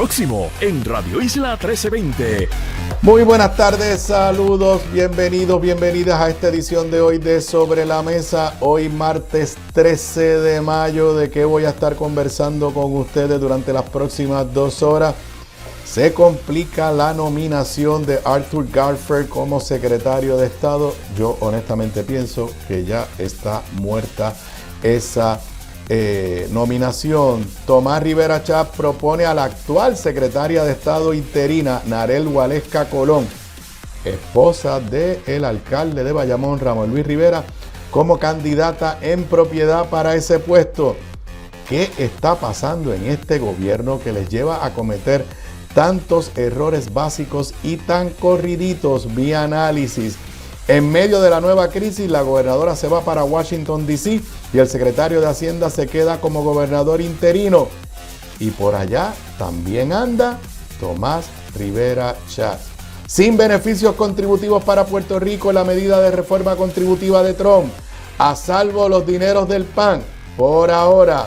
próximo en Radio Isla 1320. Muy buenas tardes, saludos, bienvenidas a esta edición de hoy de Sobre la Mesa. Hoy martes 13 de mayo, ¿de qué voy a estar conversando con ustedes durante las próximas 2 horas? Se complica la nominación de Arthur Garfer como secretario de Estado. Yo honestamente pienso que ya está muerta esa nominación. Tomás Rivera Chatz propone a la actual secretaria de Estado interina, Narel Waleska Colón, esposa del alcalde de Bayamón, Ramón Luis Rivera, como candidata en propiedad para ese puesto. ¿Qué está pasando en este gobierno que les lleva a cometer tantos errores básicos y tan corriditos? Vía análisis. En medio de la nueva crisis, la gobernadora se va para Washington, D.C. y el secretario de Hacienda se queda como gobernador interino. Y por allá también anda Tomás Rivera Chatz. Sin beneficios contributivos para Puerto Rico, la medida de reforma contributiva de Trump. A salvo los dineros del PAN. Por ahora,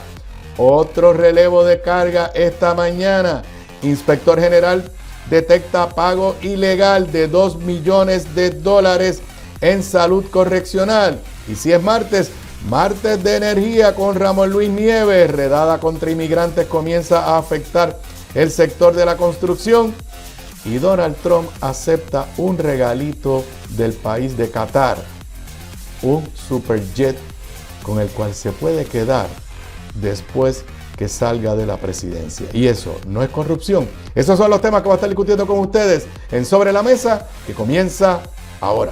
otro relevo de carga esta mañana. Inspector General detecta pago ilegal de $2 millones en salud correccional. Y si es martes de energía con Ramón Luis Nieves. Redada contra inmigrantes comienza a afectar el sector de la construcción. Y Donald Trump acepta un regalito del país de Qatar. Un superjet con el cual se puede quedar después que salga de la presidencia. Y eso no es corrupción. Esos son los temas que voy a estar discutiendo con ustedes en Sobre la Mesa, que comienza ahora.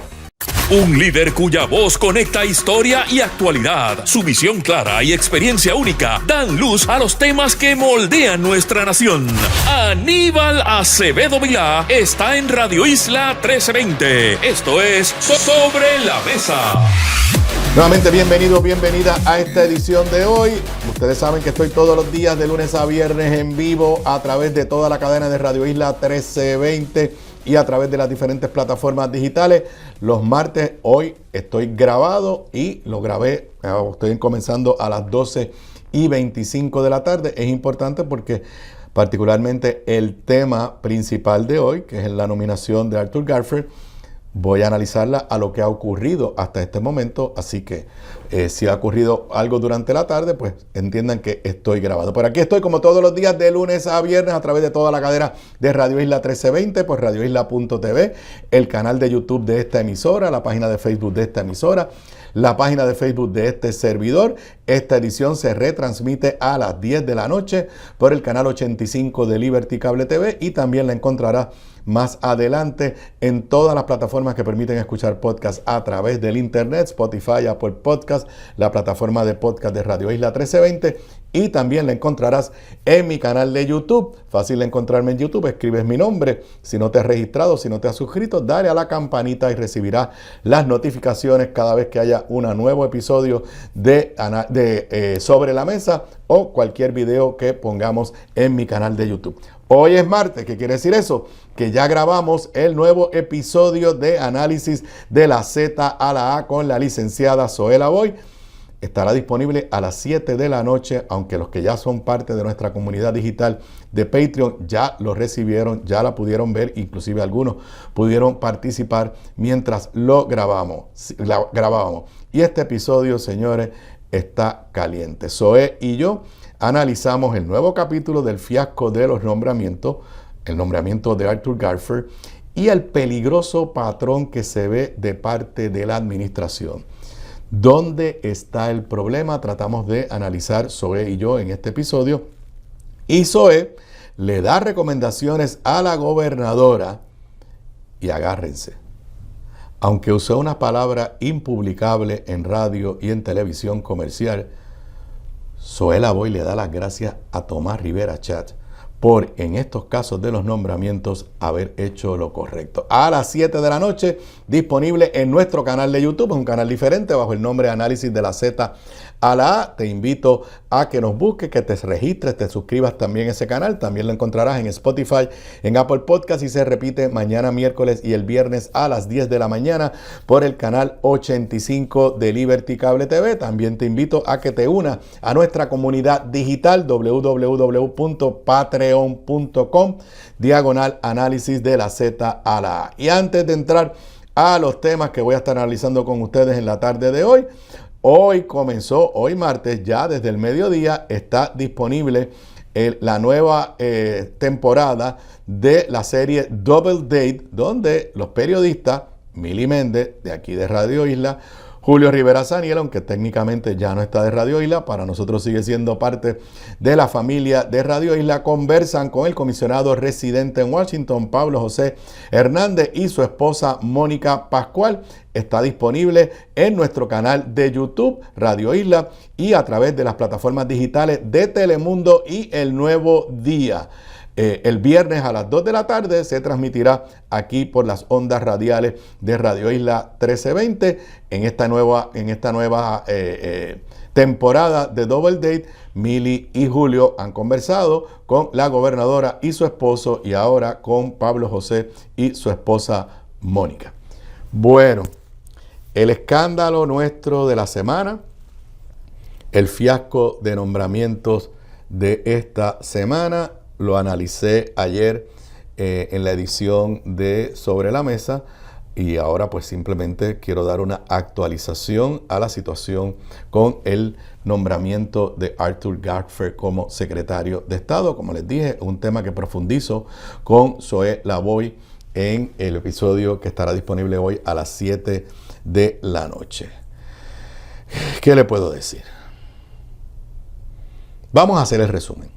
Un líder cuya voz conecta historia y actualidad. Su visión clara y experiencia única dan luz a los temas que moldean nuestra nación. Aníbal Acevedo Vilá está en Radio Isla 1320. Esto es Sobre la Mesa. Nuevamente bienvenida a esta edición de hoy. Ustedes saben que estoy todos los días de lunes a viernes en vivo a través de toda la cadena de Radio Isla 1320 y a través de las diferentes plataformas digitales. Los martes, hoy estoy grabado y lo grabé, estoy comenzando a las 12:25 de la tarde. Es importante porque particularmente el tema principal de hoy, que es la nominación de Arthur Garfer, voy a analizarla a lo que ha ocurrido hasta este momento, así que si ha ocurrido algo durante la tarde, pues entiendan que estoy grabado. Por aquí estoy como todos los días de lunes a viernes a través de toda la cadena de Radio Isla 1320, por radioisla.tv, el canal de YouTube de esta emisora, la página de Facebook de esta emisora, la página de Facebook de este servidor. Esta edición se retransmite a las 10 de la noche por el canal 85 de Liberty Cable TV y también la encontrará más adelante en todas las plataformas que permiten escuchar podcasts a través del internet, Spotify, Apple Podcast, la plataforma de podcast de Radio Isla 1320, y también la encontrarás en mi canal de YouTube. Fácil de encontrarme en YouTube, escribes mi nombre. Si no te has registrado, si no te has suscrito, dale a la campanita y recibirás las notificaciones cada vez que haya un nuevo episodio de Sobre la Mesa o cualquier video que pongamos en mi canal de YouTube. Hoy es martes. ¿Qué quiere decir eso? Que ya grabamos el nuevo episodio de análisis de la Z a la A con la licenciada Zoela Boy. Estará disponible a las 7 de la noche, aunque los que ya son parte de nuestra comunidad digital de Patreon ya lo recibieron, ya la pudieron ver, inclusive algunos pudieron participar mientras lo grabábamos. Y este episodio, señores, está caliente. Zoe y yo analizamos el nuevo capítulo del fiasco de los nombramientos, el nombramiento de Arthur Garfer y el peligroso patrón que se ve de parte de la administración. ¿Dónde está el problema? Tratamos de analizar Zoe y yo en este episodio. Y Zoe le da recomendaciones a la gobernadora y agárrense. Aunque usó una palabra impublicable en radio y en televisión comercial, Zoela Boy le da las gracias a Tomás Rivera Chatz por, en estos casos de los nombramientos, haber hecho lo correcto. A las 7 de la noche, disponible en nuestro canal de YouTube, es un canal diferente, bajo el nombre de Análisis de la Z a la A. Te invito a que nos busques, que te registres, te suscribas también a ese canal. También lo encontrarás en Spotify, en Apple Podcast, y se repite mañana miércoles y el viernes a las 10 de la mañana por el canal 85 de Liberty Cable TV. También te invito a que te unas a nuestra comunidad digital www.patreon.com patreon.com/análisis de la Z a la A. Y antes de entrar a los temas que voy a estar analizando con ustedes en la tarde de hoy, hoy martes, ya desde el mediodía, está disponible la nueva temporada de la serie Double Date, donde los periodistas Mili Méndez, de aquí de Radio Isla, Julio Rivera Saniel, aunque técnicamente ya no está de Radio Isla, para nosotros sigue siendo parte de la familia de Radio Isla, conversan con el comisionado residente en Washington, Pablo José Hernández, y su esposa Mónica Pascual. Está disponible en nuestro canal de YouTube, Radio Isla, y a través de las plataformas digitales de Telemundo y El Nuevo Día. El viernes a las 2 de la tarde se transmitirá aquí por las ondas radiales de Radio Isla 1320 en esta nueva temporada de Double Date. Mili y Julio han conversado con la gobernadora y su esposo, y ahora con Pablo José y su esposa Mónica. Bueno, el escándalo nuestro de la semana, el fiasco de nombramientos de esta semana, lo analicé ayer en la edición de Sobre la Mesa, y ahora pues simplemente quiero dar una actualización a la situación con el nombramiento de Arthur Gardner como secretario de Estado. Como les dije, un tema que profundizo con Zoé Lavoy en el episodio que estará disponible hoy a las 7 de la noche. ¿Qué le puedo decir? Vamos a hacer el resumen.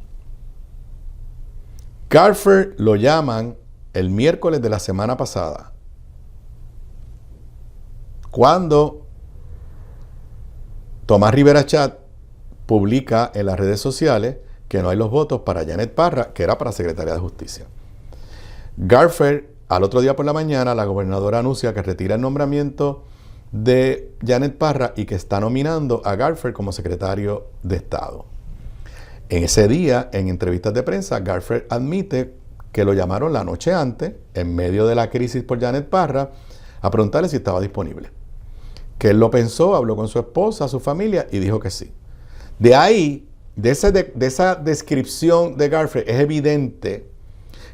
Gardner lo llaman el miércoles de la semana pasada, cuando Tomás Rivera Chat publica en las redes sociales que no hay los votos para Janet Parra, que era para Secretaría de Justicia. Gardner, al otro día por la mañana, la gobernadora anuncia que retira el nombramiento de Janet Parra y que está nominando a Gardner como secretario de Estado. En ese día, en entrevistas de prensa, Gardner admite que lo llamaron la noche antes, en medio de la crisis por Janet Parra, a preguntarle si estaba disponible. Que él lo pensó, habló con su esposa, su familia, y dijo que sí. De ahí, de esa descripción de Gardner, es evidente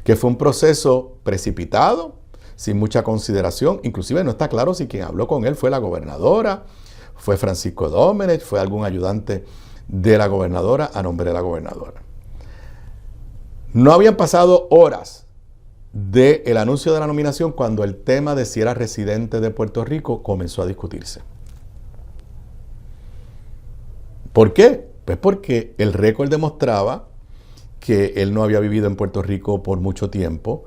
que fue un proceso precipitado, sin mucha consideración. Inclusive no está claro si quien habló con él fue la gobernadora, fue Francisco Domenech, fue algún ayudante de la gobernadora a nombre de la gobernadora. No habían pasado horas del anuncio de la nominación cuando el tema de si era residente de Puerto Rico comenzó a discutirse. ¿Por qué? Pues porque el récord demostraba que él no había vivido en Puerto Rico por mucho tiempo.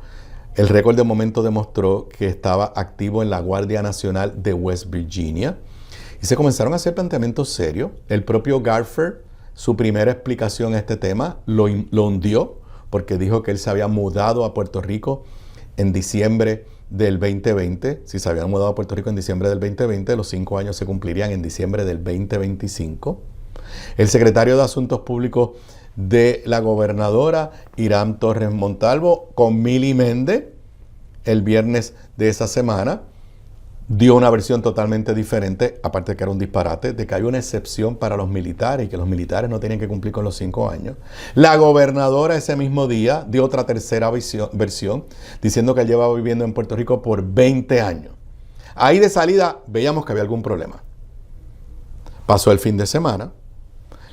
El récord de momento demostró que estaba activo en la Guardia Nacional de West Virginia. Y se comenzaron a hacer planteamientos serios. El propio Gardner, su primera explicación a este tema, lo hundió, porque dijo que él se había mudado a Puerto Rico en diciembre del 2020. Si se había mudado a Puerto Rico en diciembre del 2020, los 5 años se cumplirían en diciembre del 2025. El secretario de Asuntos Públicos de la gobernadora, Irán Torres Montalvo, con Mili Méndez, el viernes de esa semana, dio una versión totalmente diferente, aparte de que era un disparate, de que hay una excepción para los militares y que los militares no tienen que cumplir con los 5 años. La gobernadora ese mismo día dio otra tercera versión, diciendo que él llevaba viviendo en Puerto Rico por 20 años. Ahí de salida veíamos que había algún problema. Pasó el fin de semana,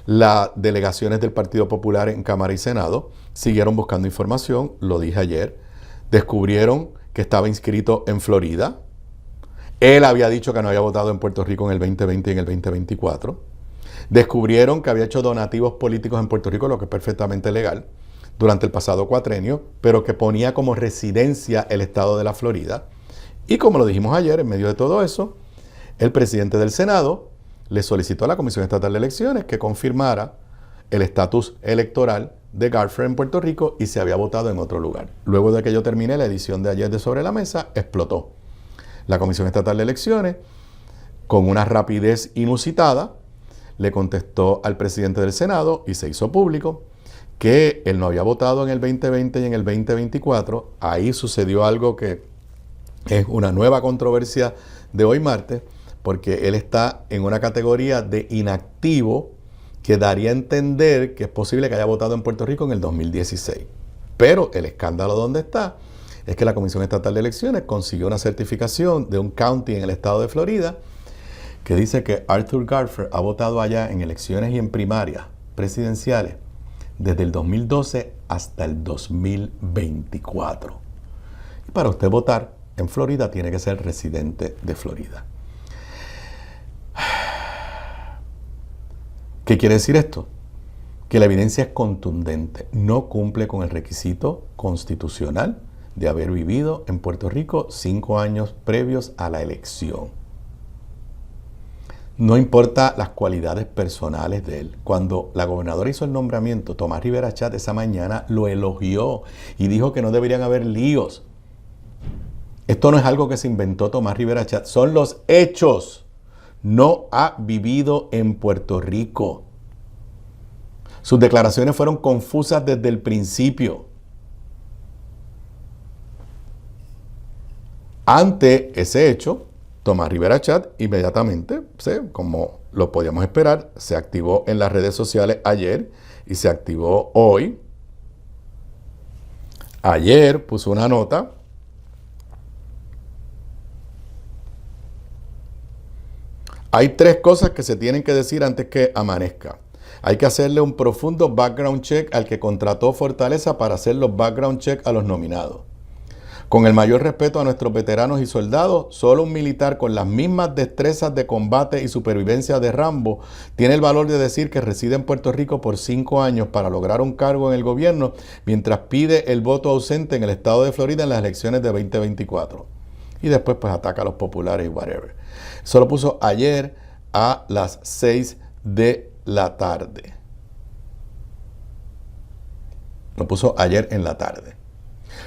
las delegaciones del Partido Popular en Cámara y Senado siguieron buscando información, lo dije ayer, descubrieron que estaba inscrito en Florida. Él había dicho que no había votado en Puerto Rico en el 2020 y en el 2024. Descubrieron que había hecho donativos políticos en Puerto Rico, lo que es perfectamente legal, durante el pasado cuatrenio, pero que ponía como residencia el estado de la Florida. Y como lo dijimos ayer, en medio de todo eso, el presidente del Senado le solicitó a la Comisión Estatal de Elecciones que confirmara el estatus electoral de Gardner en Puerto Rico y se había votado en otro lugar. Luego de que yo terminé la edición de ayer de Sobre la Mesa, explotó. La Comisión Estatal de Elecciones, con una rapidez inusitada, le contestó al presidente del Senado y se hizo público que él no había votado en el 2020 y en el 2024. Ahí sucedió algo que es una nueva controversia de hoy martes, porque él está en una categoría de inactivo que daría a entender que es posible que haya votado en Puerto Rico en el 2016. Pero el escándalo donde está es que la Comisión Estatal de Elecciones consiguió una certificación de un county en el estado de Florida que dice que Arthur Garfer ha votado allá en elecciones y en primarias presidenciales desde el 2012 hasta el 2024. Y para usted votar en Florida tiene que ser residente de Florida. ¿Qué quiere decir esto? Que la evidencia es contundente. No cumple con el requisito constitucional de haber vivido en Puerto Rico 5 años previos a la elección. No importa las cualidades personales de él. Cuando la gobernadora hizo el nombramiento, Tomás Rivera Chat esa mañana lo elogió y dijo que no deberían haber líos. Esto no es algo que se inventó Tomás Rivera Chat, son los hechos. No ha vivido en Puerto Rico. Sus declaraciones fueron confusas desde el principio. Ante ese hecho, Tomás Rivera Chat inmediatamente, como lo podíamos esperar, se activó en las redes sociales ayer y se activó hoy. Ayer puso una nota Hay 3 cosas que se tienen que decir antes que amanezca. Hay que hacerle un profundo background check al que contrató Fortaleza para hacer los background check a los nominados. Con el mayor respeto a nuestros veteranos y soldados, solo un militar con las mismas destrezas de combate y supervivencia de Rambo tiene el valor de decir que reside en Puerto Rico por 5 años para lograr un cargo en el gobierno mientras pide el voto ausente en el estado de Florida en las elecciones de 2024. Y después pues ataca a los populares y whatever. Eso lo puso ayer a las 6 de la tarde. Lo puso ayer en la tarde.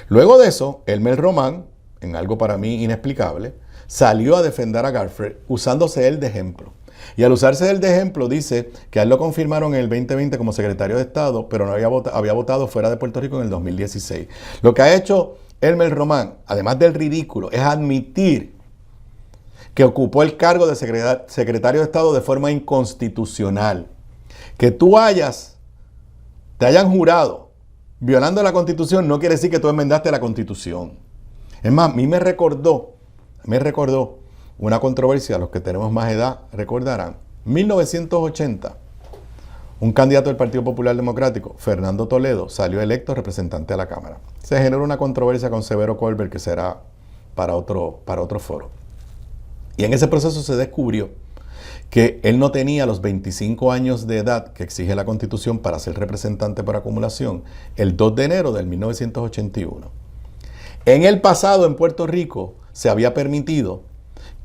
Luego de eso, Elmer Román, en algo para mí inexplicable, salió a defender a Garfer usándose él de ejemplo. Y al usarse él de ejemplo dice que a él lo confirmaron en el 2020 como secretario de Estado, pero no había votado fuera de Puerto Rico en el 2016. Lo que ha hecho Elmer Román, además del ridículo, es admitir que ocupó el cargo de secretario de Estado de forma inconstitucional. Que tú te hayan jurado violando la Constitución no quiere decir que tú enmendaste la Constitución. Es más, a mí me recordó una controversia, los que tenemos más edad recordarán. 1980, un candidato del Partido Popular Democrático, Fernando Toledo, salió electo representante a la Cámara. Se generó una controversia con Severo Colbert que será para otro foro. Y en ese proceso se descubrió que él no tenía los 25 años de edad que exige la Constitución para ser representante por acumulación el 2 de enero del 1981. En el pasado, en Puerto Rico, se había permitido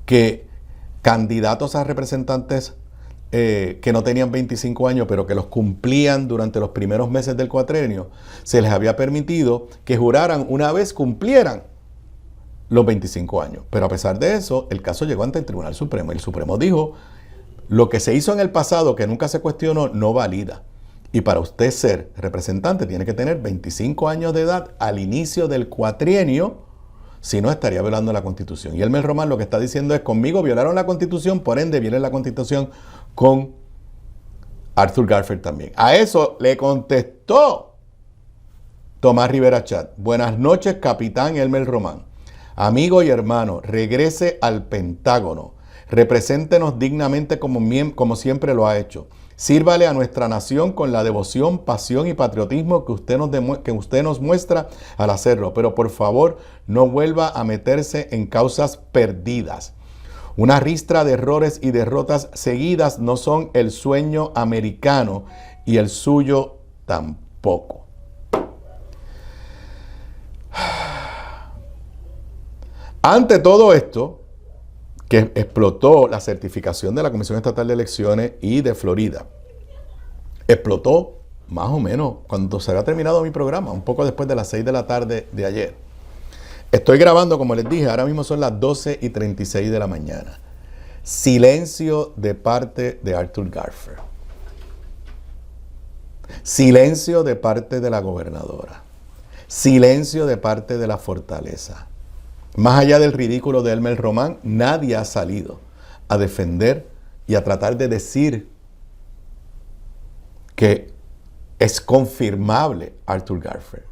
que candidatos a representantes que no tenían 25 años, pero que los cumplían durante los primeros meses del cuatrenio, se les había permitido que juraran una vez cumplieran los 25 años. Pero a pesar de eso, el caso llegó ante el Tribunal Supremo. Y el Supremo dijo, lo que se hizo en el pasado, que nunca se cuestionó, no valida. Y para usted ser representante, tiene que tener 25 años de edad al inicio del cuatrienio, si no estaría violando la Constitución. Y Elmer Román lo que está diciendo es, conmigo violaron la Constitución, por ende violen la Constitución con Arthur Garfer también. A eso le contestó Tomás Rivera Chat. Buenas noches, capitán Elmer Román. Amigo y hermano, regrese al Pentágono. Represéntenos dignamente como siempre lo ha hecho. Sírvale a nuestra nación con la devoción, pasión y patriotismo que usted nos muestra al hacerlo. Pero por favor, no vuelva a meterse en causas perdidas. Una ristra de errores y derrotas seguidas no son el sueño americano y el suyo tampoco. Ante todo esto, que explotó la certificación de la Comisión Estatal de Elecciones y de Florida, explotó más o menos cuando se había terminado mi programa, un poco después de las 6 de la tarde de ayer. Estoy grabando, como les dije, ahora mismo son las 12:36 de la mañana. Silencio de parte de Arthur Garfer. Silencio de parte de la gobernadora. Silencio de parte de la Fortaleza. Más allá del ridículo de Elmer Román, nadie ha salido a defender y a tratar de decir que es confirmable Arthur Garfer.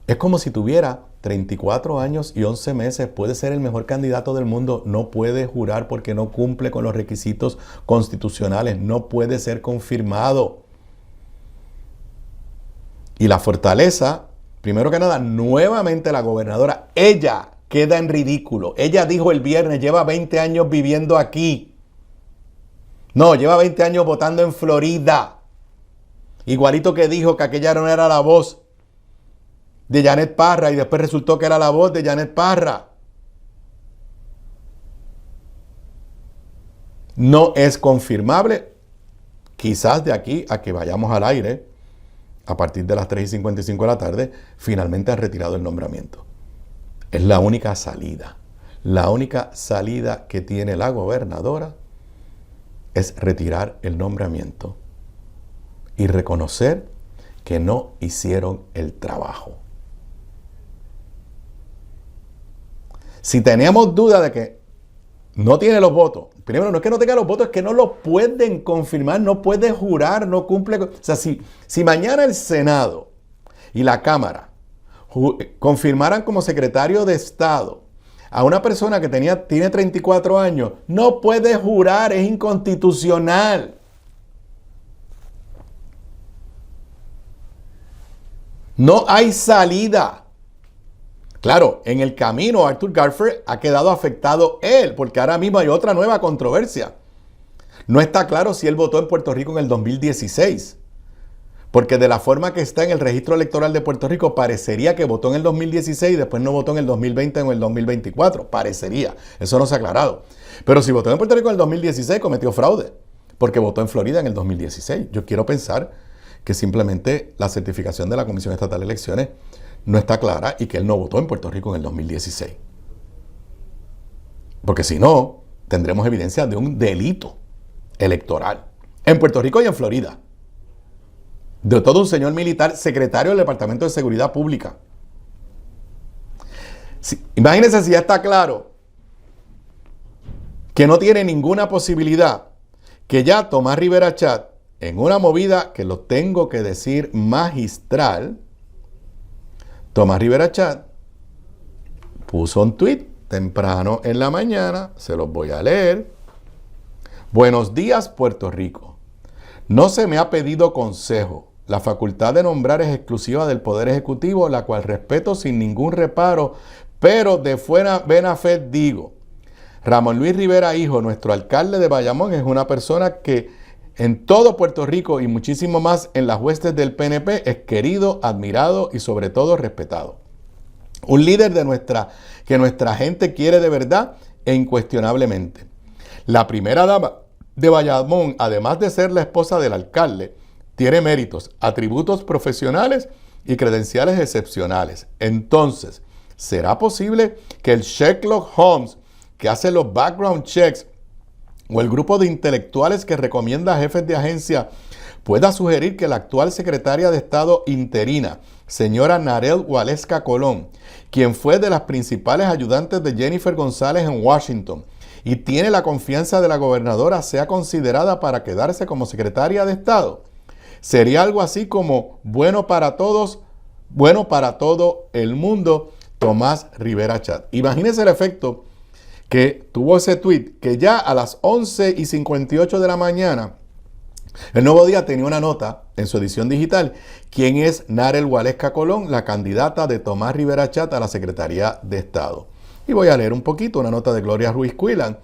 Es como si tuviera 34 años y 11 meses, puede ser el mejor candidato del mundo, no puede jurar porque no cumple con los requisitos constitucionales, no puede ser confirmado. Y la fortaleza, primero que nada, nuevamente la gobernadora, ella queda en ridículo. Ella dijo el viernes, lleva 20 años viviendo aquí. No, lleva 20 años votando en Florida. Igualito que dijo que aquella no era la voz de Janet Parra y después resultó que era la voz de Janet Parra. No es confirmable. Quizás de aquí a que vayamos al aire, a partir de las 3:55 de la tarde, finalmente han retirado el nombramiento. Es la única salida. La única salida que tiene la gobernadora es retirar el nombramiento y reconocer que no hicieron el trabajo. Si teníamos duda de que no tiene los votos, primero no es que no tenga los votos, es que no los pueden confirmar, no puede jurar, no cumple. O sea, si mañana el Senado y la Cámara confirmaran como secretario de Estado a una persona que tiene 34 años, no puede jurar, es inconstitucional. No hay salida. Claro, en el camino Arthur Garfer ha quedado afectado él, porque ahora mismo hay otra nueva controversia. No está claro si él votó en Puerto Rico en el 2016, porque de la forma que está en el registro electoral de Puerto Rico, parecería que votó en el 2016 y después no votó en el 2020 o en el 2024. Parecería, eso no se ha aclarado. Pero si votó en Puerto Rico en el 2016, cometió fraude, porque votó en Florida en el 2016. Yo quiero pensar que simplemente la certificación de la Comisión Estatal de Elecciones no está clara y que él no votó en Puerto Rico en el 2016. Porque si no, tendremos evidencia de un delito electoral en Puerto Rico y en Florida. De todo un señor militar, secretario del Departamento de Seguridad Pública. Imagínense si ya está claro que no tiene ninguna posibilidad, que ya Tomás Rivera Chat, en una movida que lo tengo que decir magistral, Tomás Rivera Chat puso un tuit temprano en la mañana, se los voy a leer. Buenos días, Puerto Rico. No se me ha pedido consejo. La facultad de nombrar es exclusiva del Poder Ejecutivo, la cual respeto sin ningún reparo, pero de buena fe digo, Ramón Luis Rivera, hijo, nuestro alcalde de Bayamón, es una persona que en todo Puerto Rico y muchísimo más en las huestes del PNP es querido, admirado y sobre todo respetado. Un líder que nuestra gente quiere de verdad e incuestionablemente. La primera dama de Bayamón, además de ser la esposa del alcalde, tiene méritos, atributos profesionales y credenciales excepcionales. Entonces, ¿será posible que el Sherlock Holmes, que hace los background checks, o el grupo de intelectuales que recomienda a jefes de agencia pueda sugerir que la actual secretaria de Estado interina, señora Narel Waleska Colón, quien fue de las principales ayudantes de Jennifer González en Washington y tiene la confianza de la gobernadora, sea considerada para quedarse como secretaria de Estado? Sería algo así como bueno para todos, bueno para todo el mundo, Tomás Rivera Chat. Imagínense el efecto que tuvo ese tweet, que ya a las 11:58 de la mañana, El Nuevo Día tenía una nota en su edición digital. ¿Quién es Narel Waleska Colón, la candidata de Tomás Rivera Chat a la Secretaría de Estado? Y voy a leer un poquito una nota de Gloria Ruiz Cuilan.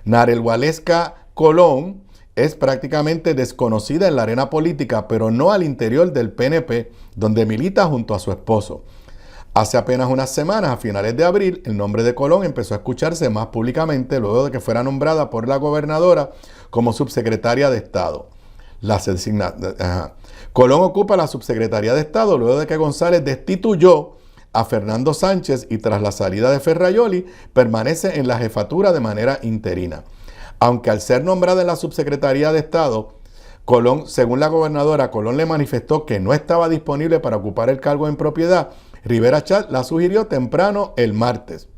Narel Waleska Colón es prácticamente desconocida en la arena política, pero no al interior del PNP, donde milita junto a su esposo. Hace apenas unas semanas, a finales de abril, el nombre de Colón empezó a escucharse más públicamente luego de que fuera nombrada por la gobernadora como subsecretaria de Estado. Colón ocupa la subsecretaría de Estado luego de que González destituyó a Fernando Sánchez y tras la salida de Ferrayoli permanece en la jefatura de manera interina. Aunque al ser nombrada en la subsecretaría de Estado, Colón, según la gobernadora, Colón le manifestó que no estaba disponible para ocupar el cargo en propiedad. Rivera Chat la sugirió temprano el martes.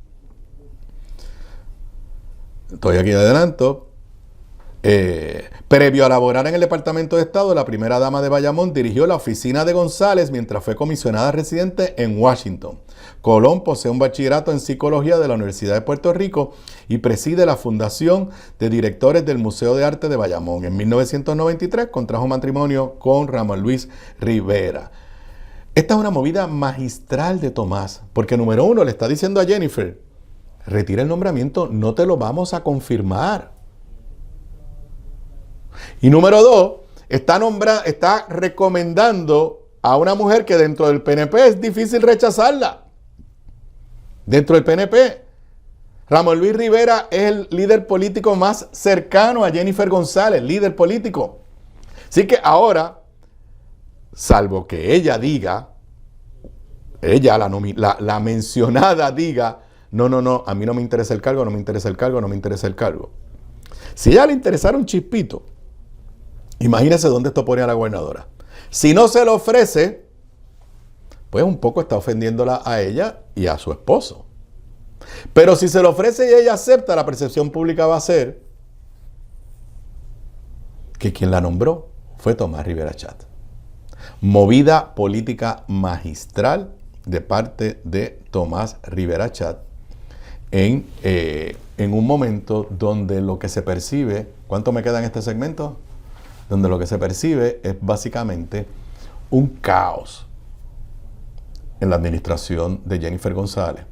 Estoy aquí de adelanto. Previo a laborar en el Departamento de Estado, la primera dama de Bayamón dirigió la oficina de González mientras fue comisionada residente en Washington. Colón posee un bachillerato en psicología de la Universidad de Puerto Rico y preside la Fundación de Directores del Museo de Arte de Bayamón. En 1993 contrajo matrimonio con Ramón Luis Rivera. Esta es una movida magistral de Tomás, porque número uno le está diciendo a Jennifer, retira el nombramiento, no te lo vamos a confirmar. Y número dos, está recomendando a una mujer que dentro del PNP es difícil rechazarla. Dentro del PNP, Ramón Luis Rivera es el líder político más cercano a Jennifer González, líder político. Así que ahora, salvo que ella diga, la mencionada diga, no, a mí no me interesa el cargo, no me interesa el cargo, no me interesa el cargo. Si a ella le interesara un chispito, imagínese dónde esto pone a la gobernadora. Si no se lo ofrece, pues un poco está ofendiéndola a ella y a su esposo. Pero si se lo ofrece y ella acepta, la percepción pública va a ser que quien la nombró fue Tomás Rivera Chat. Movida política magistral de parte de Tomás Rivera Chat en un momento donde lo que se percibe, ¿cuánto me queda en este segmento? Donde lo que se percibe es básicamente un caos en la administración de Jennifer González.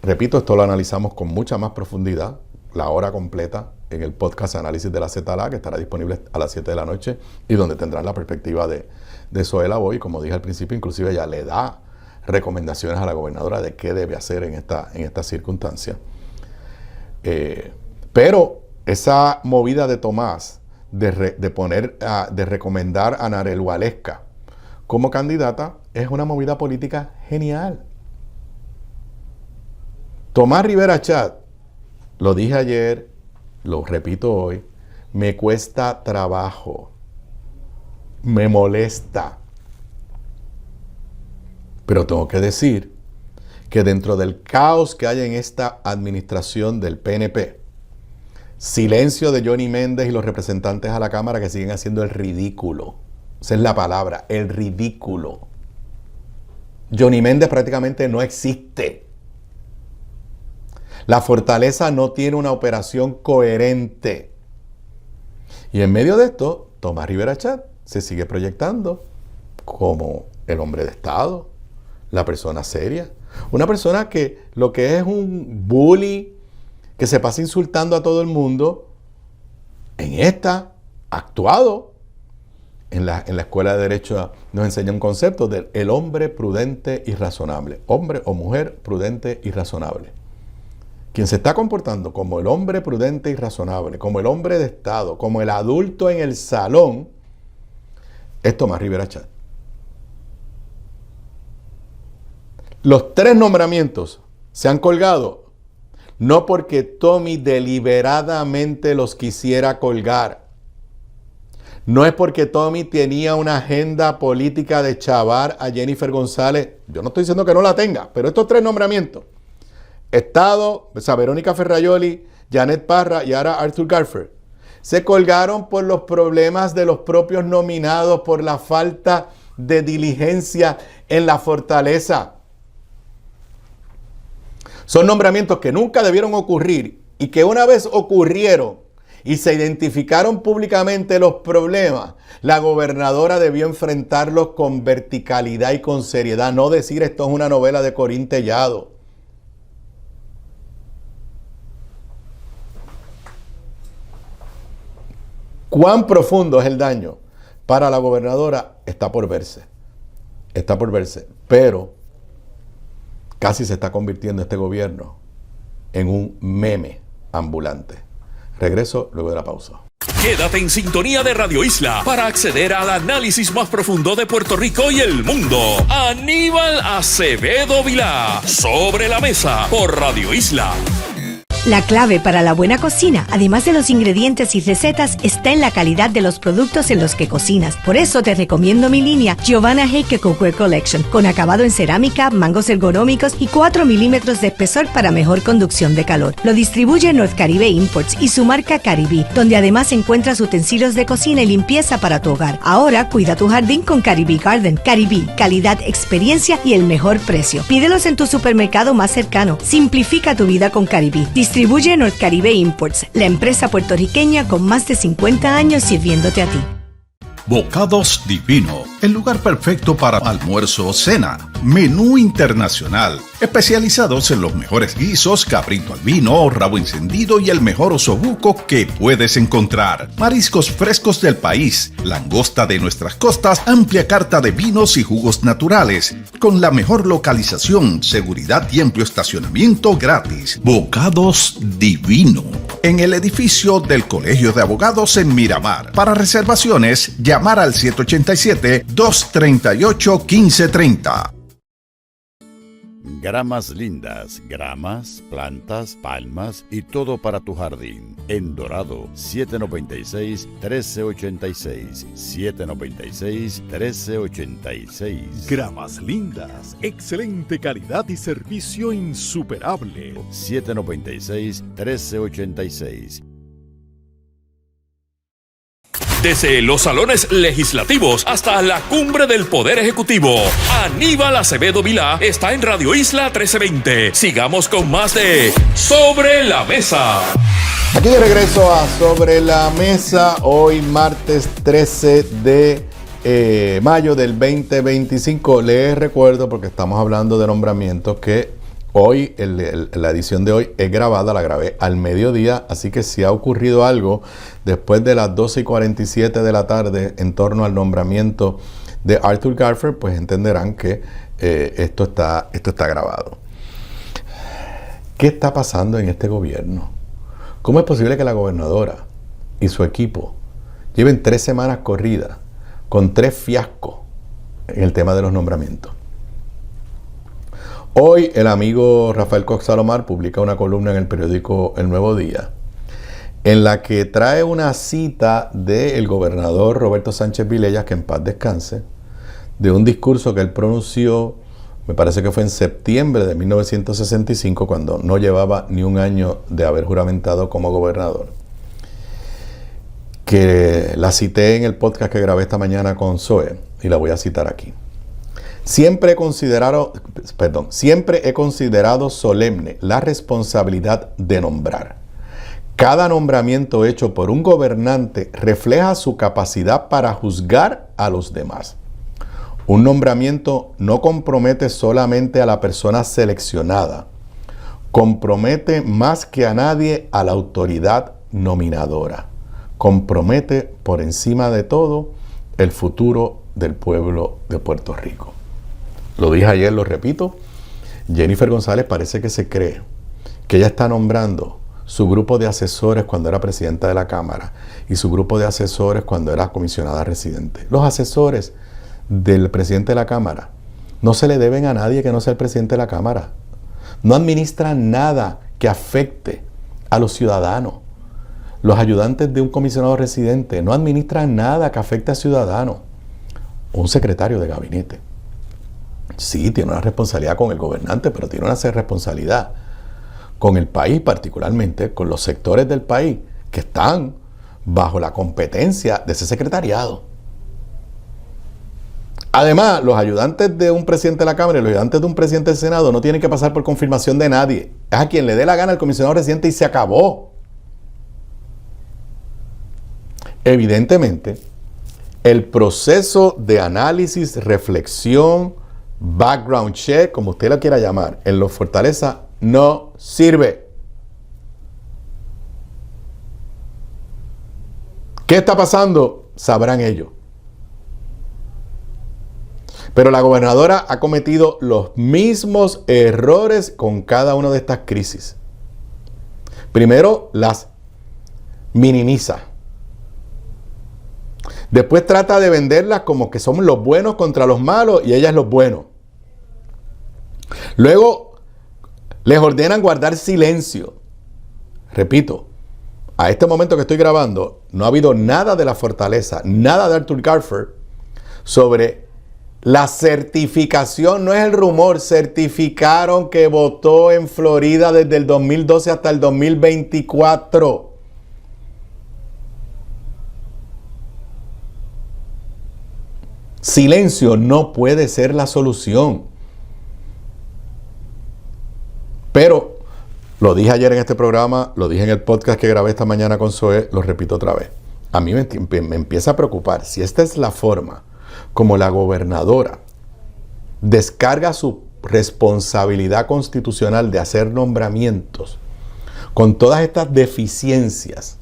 Repito, esto lo analizamos con mucha más profundidad, la hora completa, en el podcast Análisis de la ZLA, que estará disponible a las 7 de la noche, y donde tendrán la perspectiva de Zoela Boy. Como dije al principio, inclusive ella le da recomendaciones a la gobernadora de qué debe hacer en esta circunstancia. Pero esa movida de Tomás de recomendar a Narel Waleska como candidata es una movida política genial. Tomás Rivera Chat, lo dije ayer, lo repito hoy, me cuesta trabajo, me molesta. Pero tengo que decir que dentro del caos que hay en esta administración del PNP, silencio de Johnny Méndez y los representantes a la Cámara que siguen haciendo el ridículo. Esa es la palabra, el ridículo. Johnny Méndez prácticamente no existe. La Fortaleza no tiene una operación coherente. Y en medio de esto, Tomás Rivera Chat se sigue proyectando como el hombre de Estado, la persona seria. Una persona que lo que es un bully, que se pasa insultando a todo el mundo, actuado. En la Escuela de Derecho nos enseña un concepto del el hombre prudente y razonable. Hombre o mujer prudente y razonable. Quien se está comportando como el hombre prudente y razonable, como el hombre de Estado, como el adulto en el salón, es Tomás Rivera Chat. Los 3 nombramientos se han colgado, no porque Tommy deliberadamente los quisiera colgar. No es porque Tommy tenía una agenda política de chavar a Jennifer González. Yo no estoy diciendo que no la tenga, pero estos 3 nombramientos, Estado, Verónica Ferraioli, Janet Parra y ahora Arthur Garfer, se colgaron por los problemas de los propios nominados, por la falta de diligencia en la Fortaleza. Son nombramientos que nunca debieron ocurrir y que una vez ocurrieron y se identificaron públicamente los problemas, la gobernadora debió enfrentarlos con verticalidad y con seriedad, no decir esto es una novela de Corín Tellado. ¿Cuán profundo es el daño para la gobernadora? Está por verse, pero casi se está convirtiendo este gobierno en un meme ambulante. Regreso luego de la pausa. Quédate en sintonía de Radio Isla para acceder al análisis más profundo de Puerto Rico y el mundo. Aníbal Acevedo Vilá, Sobre la Mesa, por Radio Isla. La clave para la buena cocina, además de los ingredientes y recetas, está en la calidad de los productos en los que cocinas. Por eso te recomiendo mi línea Giovanna Heike Cookware Collection, con acabado en cerámica, mangos ergonómicos y 4 milímetros de espesor para mejor conducción de calor. Lo distribuye North Caribe Imports y su marca Caribe, donde además encuentras utensilios de cocina y limpieza para tu hogar. Ahora cuida tu jardín con Caribe Garden. Caribe, calidad, experiencia y el mejor precio. Pídelos en tu supermercado más cercano. Simplifica tu vida con Caribe. Distribuye North Caribe Imports, la empresa puertorriqueña con más de 50 años sirviéndote a ti. Bocados Divino, el lugar perfecto para almuerzo o cena. Menú internacional, especializados en los mejores guisos, cabrito al vino, rabo encendido y el mejor osobuco que puedes encontrar. Mariscos frescos del país, langosta de nuestras costas, amplia carta de vinos y jugos naturales, con la mejor localización, seguridad y amplio estacionamiento gratis. Bocados Divino, en el edificio del Colegio de Abogados en Miramar. Para reservaciones, llamar al 787-238-1530. Gramas Lindas, gramas, plantas, palmas y todo para tu jardín. En Dorado, 796-1386, 796-1386. Gramas Lindas, excelente calidad y servicio insuperable. 796-1386. Desde los salones legislativos hasta la cumbre del Poder Ejecutivo, Aníbal Acevedo Vilá está en Radio Isla 1320. Sigamos con más de Sobre la Mesa. Aquí de regreso a Sobre la Mesa, hoy martes 13 de mayo del 2025. Les recuerdo, porque estamos hablando de nombramientos, que hoy, la edición de hoy es grabada, la grabé al mediodía, así que si ha ocurrido algo después de las 12:47 de la tarde en torno al nombramiento de Arthur Garfer, pues entenderán que esto está grabado. ¿Qué está pasando en este gobierno? ¿Cómo es posible que la gobernadora y su equipo lleven 3 semanas corridas con 3 fiascos en el tema de los nombramientos? Hoy el amigo Rafael Cox Salomar publica una columna en el periódico El Nuevo Día, en la que trae una cita del gobernador Roberto Sánchez Vilella, que en paz descanse, de un discurso que él pronunció, me parece que fue en septiembre de 1965, cuando no llevaba ni un año de haber juramentado como gobernador, que la cité en el podcast que grabé esta mañana con Zoe, y la voy a citar aquí. Siempre he considerado solemne la responsabilidad de nombrar. Cada nombramiento hecho por un gobernante refleja su capacidad para juzgar a los demás. Un nombramiento no compromete solamente a la persona seleccionada, compromete más que a nadie a la autoridad nominadora. Compromete por encima de todo el futuro del pueblo de Puerto Rico. Lo dije ayer, lo repito, Jennifer González parece que se cree que ella está nombrando su grupo de asesores cuando era presidenta de la Cámara y su grupo de asesores cuando era comisionada residente. Los asesores del presidente de la Cámara no se le deben a nadie que no sea el presidente de la Cámara. No administran nada que afecte a los ciudadanos. Los ayudantes de un comisionado residente no administran nada que afecte a ciudadanos. Un secretario de gabinete. Sí, tiene una responsabilidad con el gobernante, pero tiene una responsabilidad con el país, particularmente con los sectores del país que están bajo la competencia de ese secretariado. Además, los ayudantes de un presidente de la Cámara y los ayudantes de un presidente del Senado no tienen que pasar por confirmación de nadie. Es a quien le dé la gana el comisionado residente y se acabó. Evidentemente, el proceso de análisis, reflexión, background check, como usted lo quiera llamar, en los Fortaleza no sirve. ¿Qué está pasando? Sabrán ellos. Pero la gobernadora ha cometido los mismos errores con cada una de estas crisis. Primero, las minimiza. Después trata de venderlas como que somos los buenos contra los malos y ella es los buenos. Luego les ordenan guardar silencio repito, a este momento que estoy grabando, no ha habido nada de la fortaleza, nada de Arthur Garfer sobre la certificación. No es el rumor, certificaron que votó en Florida desde el 2012 hasta el 2024. Silencio no puede ser la solución. Pero lo dije ayer en este programa, lo dije en el podcast que grabé esta mañana con Zoe, lo repito otra vez. A mí me empieza a preocupar si esta es la forma como la gobernadora descarga su responsabilidad constitucional de hacer nombramientos con todas estas deficiencias.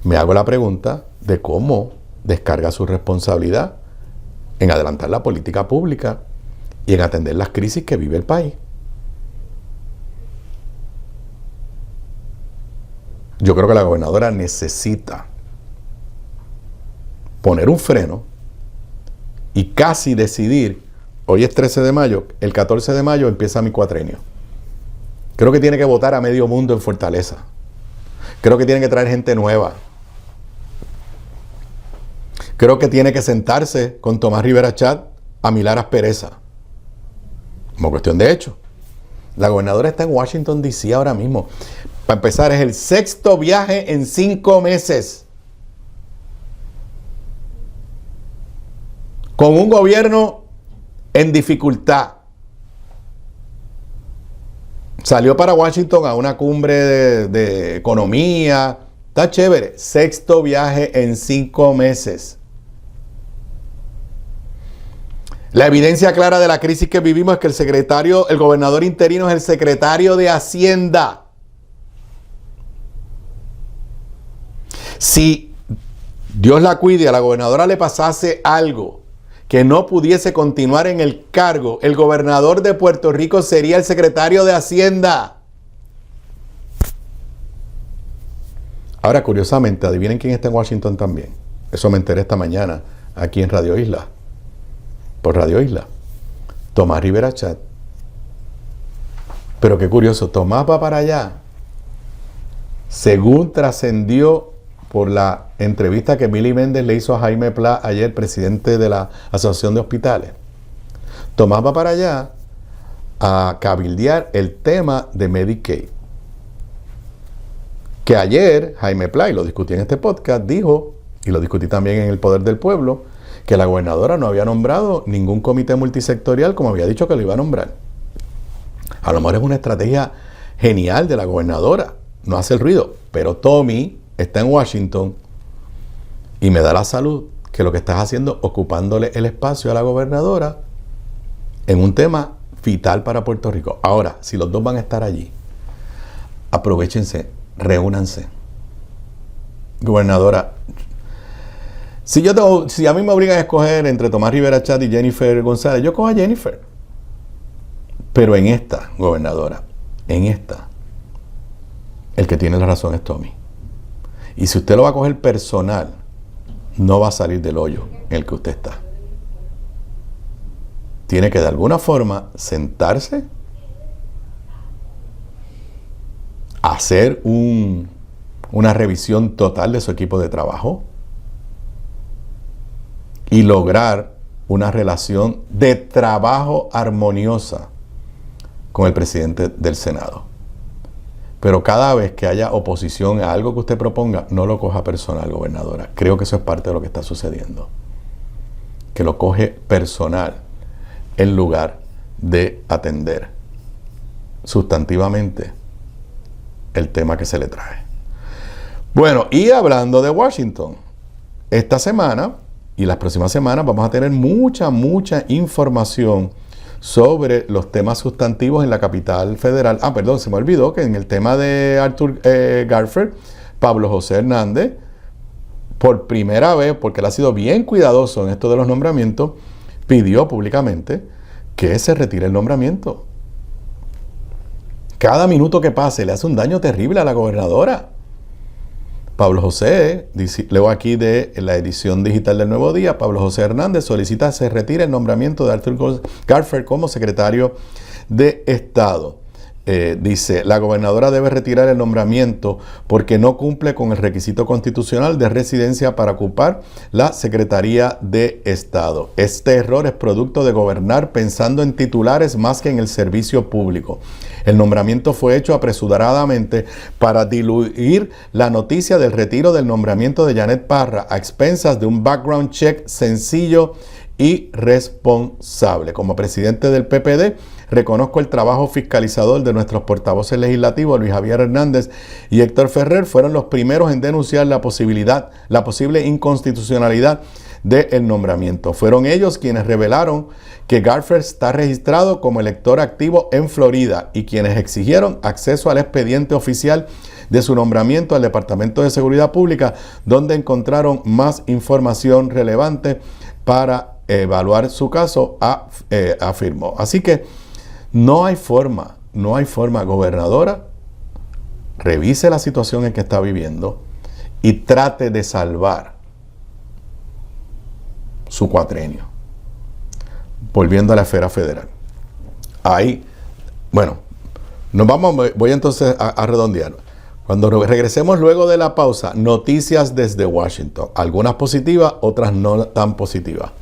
Me hago la pregunta de cómo descarga su responsabilidad en adelantar la política pública y en atender las crisis que vive el país. Yo creo que la gobernadora necesita poner un freno y casi decidir, hoy es 13 de mayo, el 14 de mayo empieza mi cuatrenio. Creo que tiene que votar a medio mundo en Fortaleza. Creo que tiene que traer gente nueva. Creo que tiene que sentarse con Tomás Rivera Chat a Milar Aspereza. Como cuestión de hecho. La gobernadora está en Washington, D.C. ahora mismo. Para empezar, es el 6º viaje en 5 meses. Con un gobierno en dificultad. Salió para Washington a una cumbre de economía. Está chévere. 6º viaje en 5 meses. La evidencia clara de la crisis que vivimos es que el gobernador interino es el secretario de Hacienda. Si Dios la cuide, a la gobernadora le pasase algo que no pudiese continuar en el cargo, el gobernador de Puerto Rico sería el secretario de Hacienda. Ahora, curiosamente, adivinen quién está en Washington también. Eso me enteré esta mañana aquí en Radio Isla. Por Radio Isla. Tomás Rivera Chat. Pero qué curioso, Tomás va para allá. Según trascendió por la entrevista que Milly Méndez le hizo a Jaime Pla ayer, presidente de la Asociación de Hospitales. Tomás va para allá a cabildear el tema de Medicaid. Que ayer Jaime Pla, y lo discutí en este podcast, dijo, y lo discutí también en El Poder del Pueblo, que la gobernadora no había nombrado ningún comité multisectorial como había dicho que lo iba a nombrar. A lo mejor es una estrategia genial de la gobernadora, no hace el ruido, pero Tommy está en Washington y me da la salud que lo que estás haciendo ocupándole el espacio a la gobernadora en un tema vital para Puerto Rico. Ahora, si los dos van a estar allí, aprovéchense, reúnanse. Gobernadora, si a mí me obligan a escoger entre Tomás Rivera Chat y Jennifer González, yo cojo a Jennifer. Pero en esta, gobernadora, en esta, el que tiene la razón es Tommy. Y si usted lo va a coger personal, no va a salir del hoyo en el que usted está. Tiene que de alguna forma sentarse, hacer una revisión total de su equipo de trabajo y lograr una relación de trabajo armoniosa con el presidente del Senado. Pero cada vez que haya oposición a algo que usted proponga, no lo coja personal, gobernadora. Creo que eso es parte de lo que está sucediendo. Que lo coge personal en lugar de atender sustantivamente el tema que se le trae. Bueno, y hablando de Washington, esta semana y las próximas semanas vamos a tener mucha información sobre los temas sustantivos en la capital federal. Perdón, se me olvidó que en el tema de Arthur Garfer, Pablo José Hernández, por primera vez, porque él ha sido bien cuidadoso en esto de los nombramientos, pidió públicamente que se retire el nombramiento. Cada minuto que pase le hace un daño terrible a la gobernadora. Pablo José, leo aquí de la edición digital del Nuevo Día, Pablo José Hernández solicita que se retire el nombramiento de Arthur Garfer como secretario de Estado. dice, la gobernadora debe retirar el nombramiento porque no cumple con el requisito constitucional de residencia para ocupar la Secretaría de Estado. Este error es producto de gobernar pensando en titulares más que en el servicio público. El nombramiento fue hecho apresuradamente para diluir la noticia del retiro del nombramiento de Janet Parra a expensas de un background check sencillo y responsable. Como presidente del PPD, reconozco el trabajo fiscalizador de nuestros portavoces legislativos, Luis Javier Hernández y Héctor Ferrer. Fueron los primeros en denunciar la posible inconstitucionalidad del nombramiento. Fueron ellos quienes revelaron que Garfer está registrado como elector activo en Florida y quienes exigieron acceso al expediente oficial de su nombramiento al Departamento de Seguridad Pública, donde encontraron más información relevante para evaluar su caso, afirmó. Así que no hay forma, gobernadora, revise la situación en que está viviendo y trate de salvar su cuatrenio, volviendo a la esfera federal. Ahí, bueno, voy entonces a redondear. Cuando regresemos luego de la pausa, noticias desde Washington, algunas positivas, otras no tan positivas.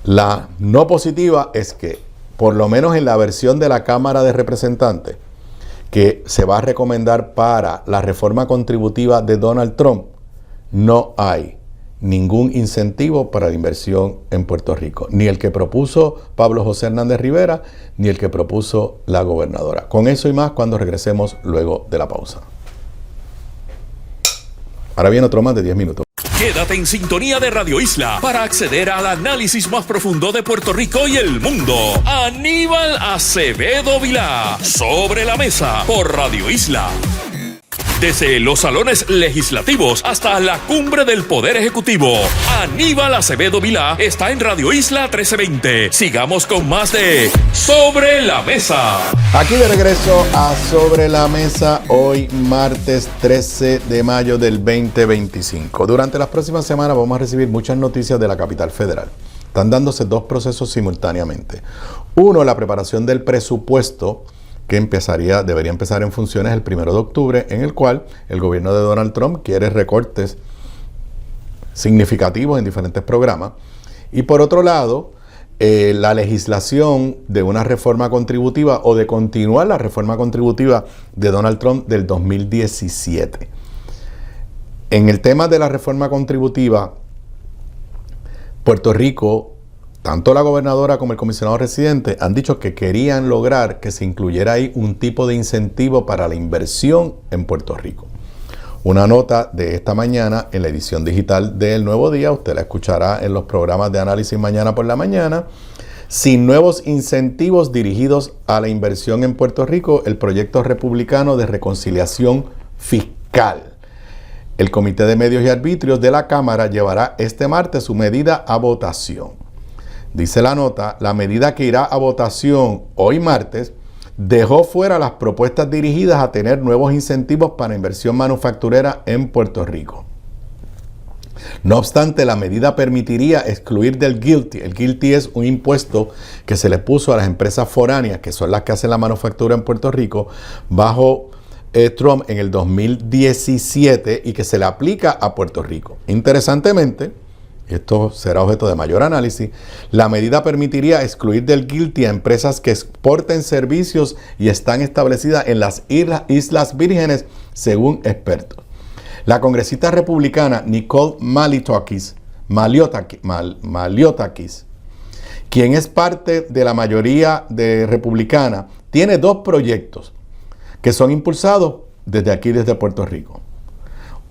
La no positiva es que, por lo menos en la versión de la Cámara de Representantes, que se va a recomendar para la reforma contributiva de Donald Trump, no hay ningún incentivo para la inversión en Puerto Rico, ni el que propuso Pablo José Hernández Rivera, ni el que propuso la gobernadora. Con eso y más cuando regresemos luego de la pausa. Ahora viene otro más de 10 minutos. Quédate en sintonía de Radio Isla para acceder al análisis más profundo de Puerto Rico y el mundo. Aníbal Acevedo Vilá, Sobre la Mesa, por Radio Isla. Desde los salones legislativos hasta la cumbre del Poder Ejecutivo, Aníbal Acevedo Vilá está en Radio Isla 1320. Sigamos con más de Sobre la Mesa. Aquí de regreso a Sobre la Mesa, hoy martes 13 de mayo del 2025. Durante las próximas semanas vamos a recibir muchas noticias de la capital federal. Están dándose dos procesos simultáneamente. Uno, la preparación del presupuesto que debería empezar en funciones el 1 de octubre, en el cual el gobierno de Donald Trump quiere recortes significativos en diferentes programas. Y por otro lado, la legislación de una reforma contributiva o de continuar la reforma contributiva de Donald Trump del 2017. En el tema de la reforma contributiva, Puerto Rico, tanto la gobernadora como el comisionado residente han dicho que querían lograr que se incluyera ahí un tipo de incentivo para la inversión en Puerto Rico. Una nota de esta mañana en la edición digital del Nuevo Día, usted la escuchará en los programas de análisis mañana por la mañana. Sin nuevos incentivos dirigidos a la inversión en Puerto Rico, el proyecto republicano de reconciliación fiscal. El Comité de Medios y Arbitrios de la Cámara llevará este martes su medida a votación. Dice la nota, la medida que irá a votación hoy martes dejó fuera las propuestas dirigidas a tener nuevos incentivos para inversión manufacturera en Puerto Rico. No obstante, la medida permitiría excluir del GILTI. El GILTI es un impuesto que se le puso a las empresas foráneas, que son las que hacen la manufactura en Puerto Rico, bajo Trump en el 2017 y que se le aplica a Puerto Rico. Interesantemente, esto será objeto de mayor análisis, la medida permitiría excluir del GILTI a empresas que exporten servicios y están establecidas en las Islas Vírgenes, según expertos. La congresista republicana Nicole Maliotakis, quien es parte de la mayoría republicana, tiene dos proyectos que son impulsados desde aquí, desde Puerto Rico.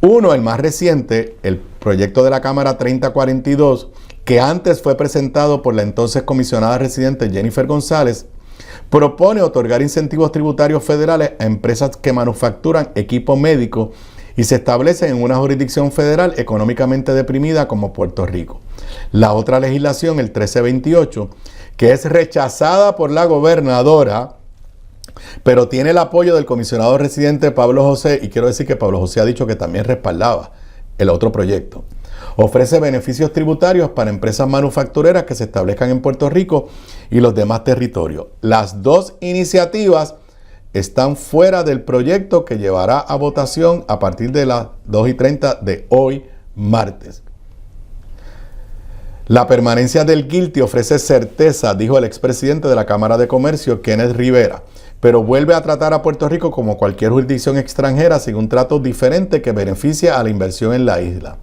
Uno, el más reciente, el proyecto de la Cámara 3042, que antes fue presentado por la entonces comisionada residente Jennifer González, propone otorgar incentivos tributarios federales a empresas que manufacturan equipo médico y se establecen en una jurisdicción federal económicamente deprimida como Puerto Rico. La otra legislación, el 1328, que es rechazada por la gobernadora, pero tiene el apoyo del comisionado residente Pablo José, y quiero decir que Pablo José ha dicho que también respaldaba el otro proyecto. Ofrece beneficios tributarios para empresas manufactureras que se establezcan en Puerto Rico y los demás territorios. Las dos iniciativas están fuera del proyecto que llevará a votación a partir de las 2:30 de hoy, martes. La permanencia del guilty ofrece certeza, dijo el expresidente de la Cámara de Comercio, Kenneth Rivera, pero vuelve a tratar a Puerto Rico como cualquier jurisdicción extranjera sin un trato diferente que beneficie a la inversión en la isla.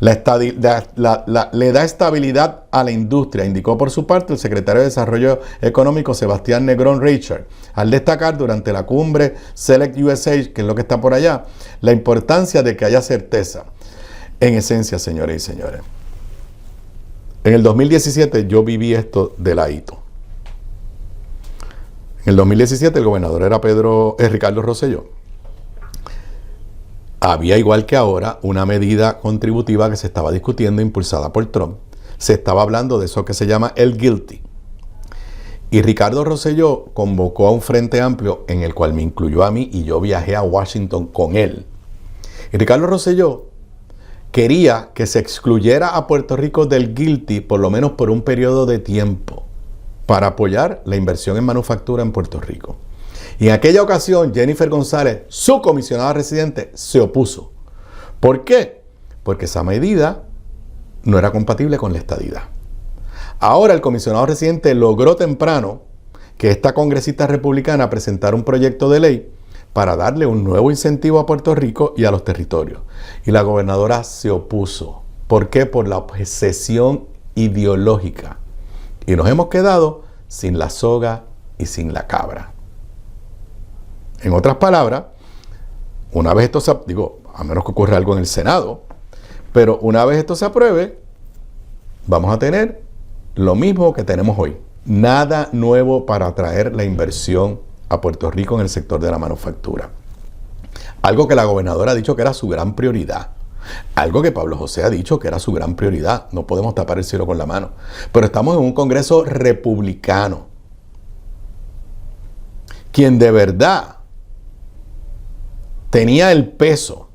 Le da estabilidad a la industria, indicó por su parte el secretario de Desarrollo Económico Sebastián Negrón Richard, al destacar durante la cumbre Select USA, que es lo que está por allá, la importancia de que haya certeza. En esencia, señores y señores, en el 2017 yo viví esto de ladito. En el 2017 el gobernador era Ricardo Rosselló. Había, igual que ahora, una medida contributiva que se estaba discutiendo, impulsada por Trump. Se estaba hablando de eso que se llama el GILTI. Y Ricardo Rosselló convocó a un frente amplio en el cual me incluyó a mí y yo viajé a Washington con él. Y Ricardo Rosselló quería que se excluyera a Puerto Rico del GILTI por lo menos por un periodo de tiempo para apoyar la inversión en manufactura en Puerto Rico. Y en aquella ocasión, Jennifer González, su comisionada residente, se opuso. ¿Por qué? Porque esa medida no era compatible con la estadidad. Ahora el comisionado residente logró temprano que esta congresista republicana presentara un proyecto de ley para darle un nuevo incentivo a Puerto Rico y a los territorios. Y la gobernadora se opuso. ¿Por qué? Por la obsesión ideológica. Y nos hemos quedado sin la soga y sin la cabra. En otras palabras, una vez esto se, a menos que ocurra algo en el Senado, pero una vez esto se apruebe, vamos a tener lo mismo que tenemos hoy. Nada nuevo para atraer la inversión a Puerto Rico en el sector de la manufactura. Algo que la gobernadora ha dicho que era su gran prioridad. Algo que Pablo José ha dicho que era su gran prioridad. No podemos tapar el cielo con la mano. Pero estamos en un Congreso republicano. Quien de verdad tenía el peso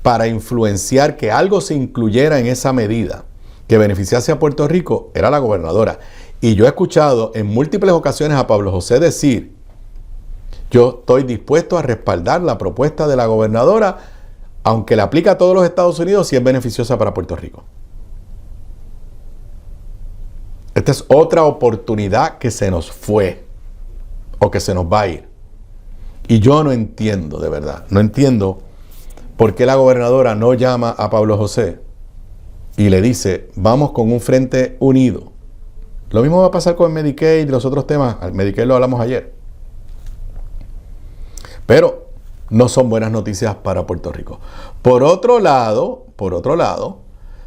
para influenciar que algo se incluyera en esa medida que beneficiase a Puerto Rico era la gobernadora. Y yo he escuchado en múltiples ocasiones a Pablo José decir: yo estoy dispuesto a respaldar la propuesta de la gobernadora, aunque le aplica a todos los Estados Unidos, si es beneficiosa para Puerto Rico. Esta es otra oportunidad que se nos fue o que se nos va a ir. Y yo no entiendo, de verdad, no entiendo por qué la gobernadora no llama a Pablo José y le dice: vamos con un frente unido. Lo mismo va a pasar con el Medicaid y los otros temas. El Medicaid lo hablamos ayer. Pero no son buenas noticias para Puerto Rico. Por otro lado,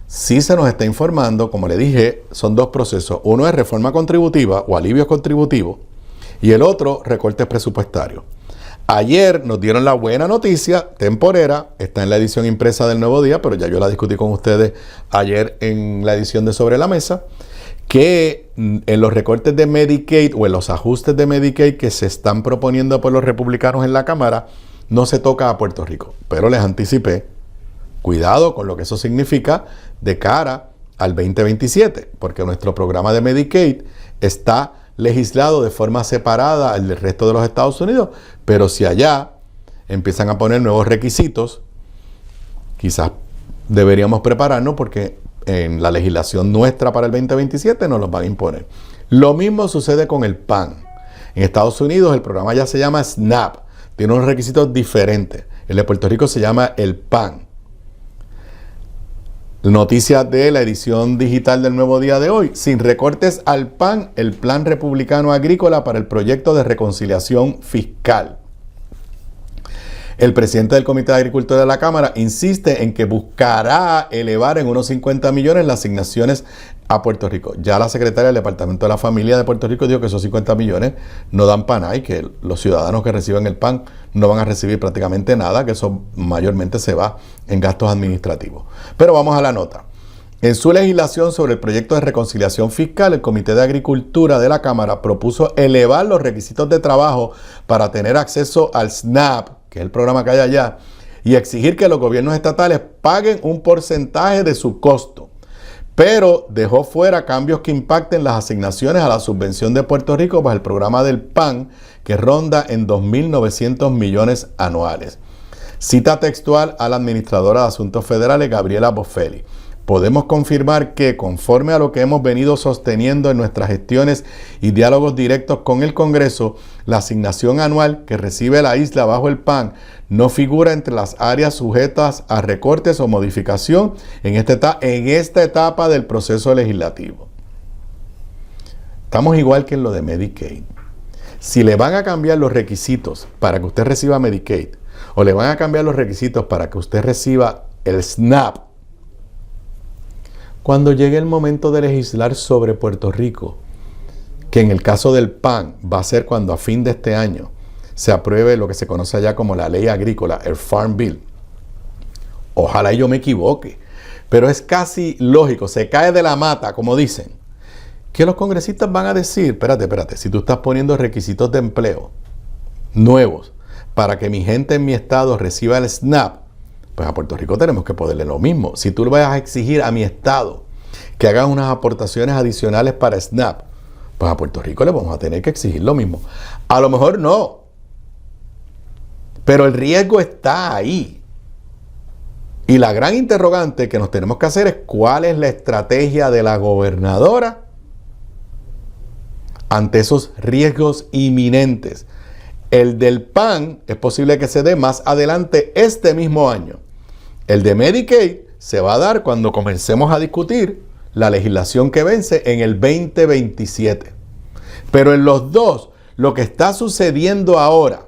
sí se nos está informando, como le dije, son dos procesos. Uno es reforma contributiva o alivios contributivos y el otro, recortes presupuestarios. Ayer nos dieron la buena noticia temporera, está en la edición impresa del Nuevo Día, pero ya yo la discutí con ustedes ayer en la edición de Sobre la Mesa, que en los recortes de Medicaid o en los ajustes de Medicaid que se están proponiendo por los republicanos en la Cámara, no se toca a Puerto Rico. Pero les anticipé, cuidado con lo que eso significa de cara al 2027, porque nuestro programa de Medicaid está legislado de forma separada al del resto de los Estados Unidos, pero si allá empiezan a poner nuevos requisitos, quizás deberíamos prepararnos porque en la legislación nuestra para el 2027 nos los van a imponer. Lo mismo sucede con el PAN. En Estados Unidos el programa ya se llama SNAP, tiene unos requisitos diferentes. El de Puerto Rico se llama el PAN. Noticias de la edición digital del Nuevo Día de hoy. Sin recortes al PAN, el Plan Republicano Agrícola para el Proyecto de Reconciliación Fiscal. El presidente del Comité de Agricultura de la Cámara insiste en que buscará elevar en unos 50 millones las asignaciones a Puerto Rico. Ya la secretaria del Departamento de la Familia de Puerto Rico dijo que esos 50 millones no dan para nada y que los ciudadanos que reciben el PAN no van a recibir prácticamente nada, que eso mayormente se va en gastos administrativos. Pero vamos a la nota. En su legislación sobre el proyecto de reconciliación fiscal, el Comité de Agricultura de la Cámara propuso elevar los requisitos de trabajo para tener acceso al SNAP, que es el programa que hay allá, y exigir que los gobiernos estatales paguen un porcentaje de su costo. pero dejó fuera cambios que impacten las asignaciones a la subvención de Puerto Rico bajo el programa del PAN, que ronda en 2.900 millones anuales. Cita textual a la administradora de Asuntos Federales, Gabriela Boffelli. Podemos confirmar que, conforme a lo que hemos venido sosteniendo en nuestras gestiones y diálogos directos con el Congreso, la asignación anual que recibe la isla bajo el PAN no figura entre las áreas sujetas a recortes o modificación en esta etapa del proceso legislativo. Estamos igual que en lo de Medicaid. Si le van a cambiar los requisitos para que usted reciba Medicaid, o le van a cambiar los requisitos para que usted reciba el SNAP, cuando llegue el momento de legislar sobre Puerto Rico, que en el caso del PAN va a ser cuando a fin de este año se apruebe lo que se conoce allá como la ley agrícola, el Farm Bill. Ojalá yo me equivoque, pero es casi lógico, se cae de la mata, como dicen, que los congresistas van a decir, espérate, si tú estás poniendo requisitos de empleo nuevos para que mi gente en mi estado reciba el SNAP, pues a Puerto Rico tenemos que poderle lo mismo. Si tú le vas a exigir a mi estado que hagan unas aportaciones adicionales para SNAP, pues a Puerto Rico le vamos a tener que exigir lo mismo. A lo mejor no, pero el riesgo está ahí. Y la gran interrogante que nos tenemos que hacer es cuál es la estrategia de la gobernadora ante esos riesgos inminentes. El del PAN es posible que se dé más adelante este mismo año. El de Medicaid se va a dar cuando comencemos a discutir la legislación que vence en el 2027. Pero en los dos, lo que está sucediendo ahora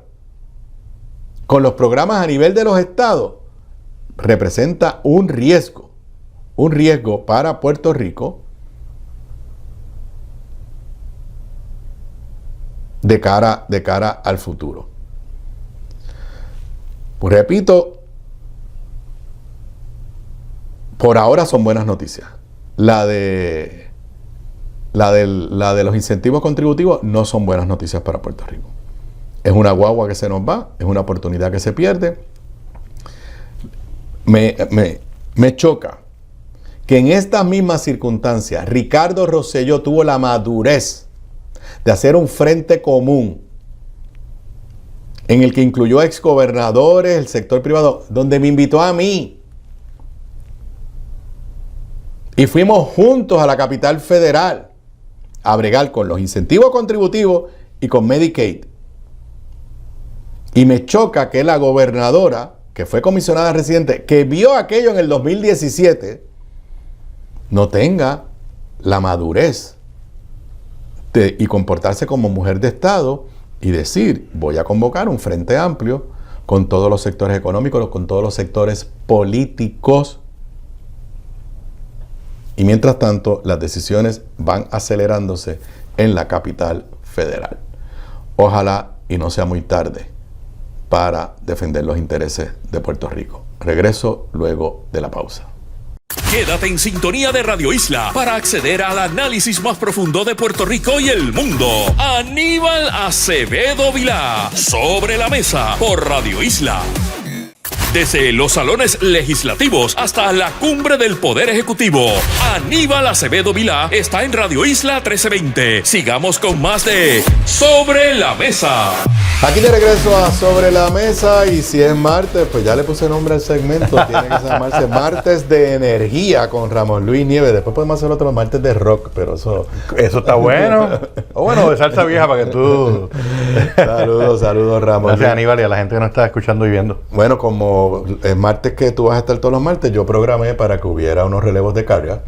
con los programas a nivel de los estados representa un riesgo para Puerto Rico de cara al futuro. Pues repito, por ahora son buenas noticias. La de los incentivos contributivos no son buenas noticias para Puerto Rico. Es una guagua que se nos va, es una oportunidad que se pierde. Me choca que en estas mismas circunstancias Ricardo Rosselló tuvo la madurez de hacer un frente común en el que incluyó a exgobernadores, el sector privado, donde me invitó a mí. Y fuimos juntos a la capital federal a bregar con los incentivos contributivos y con Medicaid. Y me choca que la gobernadora, que fue comisionada residente, que vio aquello en el 2017, no tenga la madurez y comportarse como mujer de Estado y decir, voy a convocar un frente amplio con todos los sectores económicos, con todos los sectores políticos. Y mientras tanto, las decisiones van acelerándose en la capital federal. Ojalá y no sea muy tarde para defender los intereses de Puerto Rico. Regreso luego de la pausa. Quédate en sintonía de Radio Isla para acceder al análisis más profundo de Puerto Rico y el mundo. Aníbal Acevedo Vilá, Sobre la Mesa, por Radio Isla. Desde los salones legislativos hasta la cumbre del Poder Ejecutivo, Aníbal Acevedo Vilá está en Radio Isla 1320. Sigamos con más de Sobre la Mesa. Aquí de regreso a Sobre la Mesa, y si es martes, pues ya le puse nombre al segmento, tiene que llamarse Martes de Energía con Ramón Luis Nieves. Después podemos hacer otro martes de rock, pero eso está bueno. O bueno, de salsa vieja para que tú... Saludos Ramón. Gracias Aníbal y a la gente que nos está escuchando y viendo. Bueno, como es martes que tú vas a estar todos los martes, yo programé para que hubiera unos relevos de carga.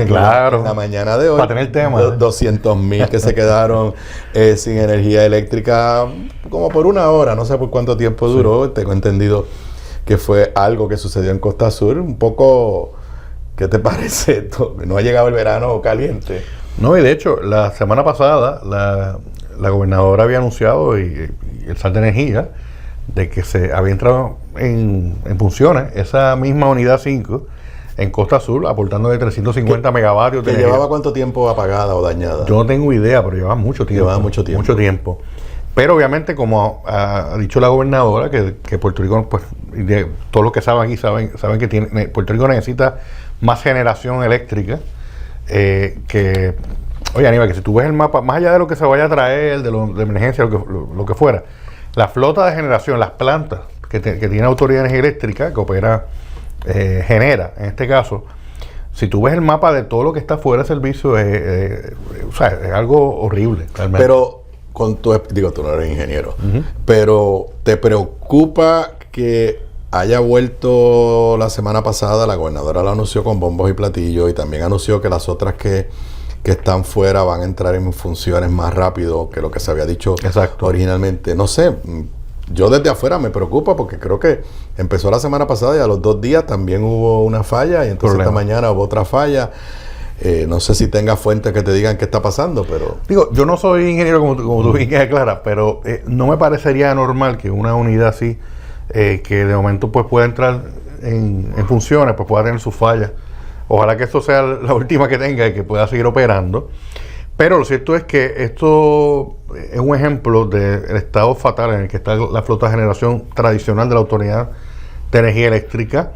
Claro. En la mañana de hoy. Para tener tema. 200,000 que se quedaron sin energía eléctrica como por una hora, no sé por cuánto tiempo duró. Tengo entendido que fue algo que sucedió en Costa Sur. Un poco, ¿qué te parece esto? No ha llegado el verano caliente. No, y de hecho, la semana pasada la gobernadora había anunciado, y el SAL de Energía, de que se había entrado en funciones esa misma unidad 5 en Costa Sur, aportando de 350 megavatios de energía. ¿Llevaba cuánto tiempo apagada o dañada? Yo no tengo idea, pero llevaba mucho tiempo. Mucho tiempo. Pero obviamente, como ha dicho la gobernadora, que Puerto Rico, pues, todos los que saben aquí saben que Puerto Rico necesita más generación eléctrica que, oye Aníbal, que si tú ves el mapa, más allá de lo que se vaya a traer, de emergencia, lo que fuera, la flota de generación, las plantas que tiene Autoridad de Energía Eléctrica, que opera Genera, en este caso, si tú ves el mapa de todo lo que está fuera de servicio, o sea, es algo horrible, realmente. Pero, digo, tú no eres ingeniero, pero ¿te preocupa que haya vuelto la semana pasada? La gobernadora lo anunció con bombos y platillos y también anunció que las otras que están fuera van a entrar en funciones más rápido que lo que se había dicho originalmente. No sé, yo desde afuera me preocupa porque creo que empezó la semana pasada y a los 2 días también hubo una falla y entonces esta mañana hubo otra falla. No sé si tenga fuentes que te digan qué está pasando, pero... Digo, yo no soy ingeniero como tú bien aclaras, pero no me parecería normal que una unidad así, que de momento pues pueda entrar en funciones, pues pueda tener sus fallas. Ojalá que esto sea la última que tenga y que pueda seguir operando. Pero lo cierto es que esto es un ejemplo del estado fatal en el que está la flota de generación tradicional de la Autoridad de Energía Eléctrica,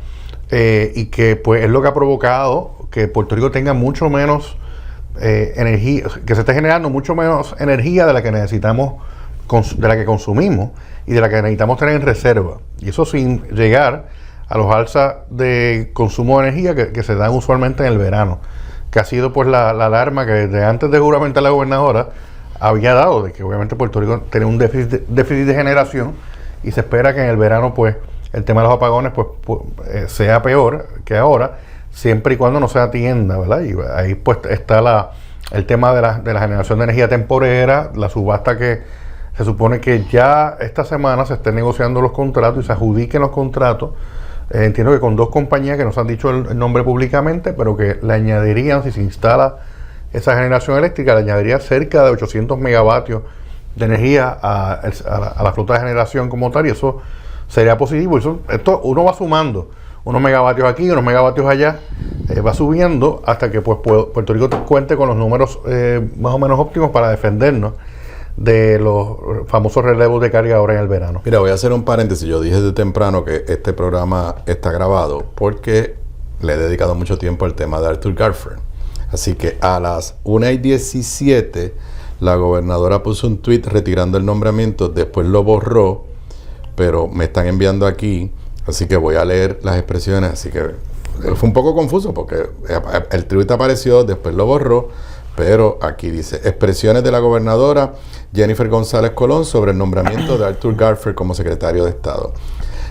y que pues es lo que ha provocado que Puerto Rico tenga mucho menos energía, que se esté generando mucho menos energía de la que necesitamos, de la que consumimos y de la que necesitamos tener en reserva. Y eso sin llegar a los alzas de consumo de energía que se dan usualmente en el verano, que ha sido pues la alarma que desde antes de juramentar la gobernadora había dado, de que obviamente Puerto Rico tiene un déficit de generación y se espera que en el verano pues el tema de los apagones pues sea peor que ahora, siempre y cuando no se atienda, ¿verdad? Y ahí pues está el tema de la generación de energía temporera, la subasta que se supone que ya esta semana se estén negociando los contratos y se adjudiquen los contratos. Entiendo que con 2 compañías que nos han dicho el nombre públicamente, pero que le añadirían, si se instala esa generación eléctrica, le añadiría cerca de 800 megavatios de energía a la flota de generación como tal, y eso sería positivo. Esto uno va sumando unos megavatios aquí, unos megavatios allá, va subiendo hasta que pues Puerto Rico cuente con los números más o menos óptimos para defendernos de los famosos relevos de carga ahora en el verano. Mira, voy a hacer un paréntesis. Yo dije de temprano que este programa está grabado porque le he dedicado mucho tiempo al tema de Arthur Garfield. Así que a las 1:17 la gobernadora puso un tweet retirando el nombramiento, después lo borró, pero me están enviando aquí, así que voy a leer las expresiones. Así que fue un poco confuso porque el tweet apareció, después lo borró, pero aquí dice: expresiones de la gobernadora Jennifer González Colón sobre el nombramiento de Arthur Garfield como secretario de Estado.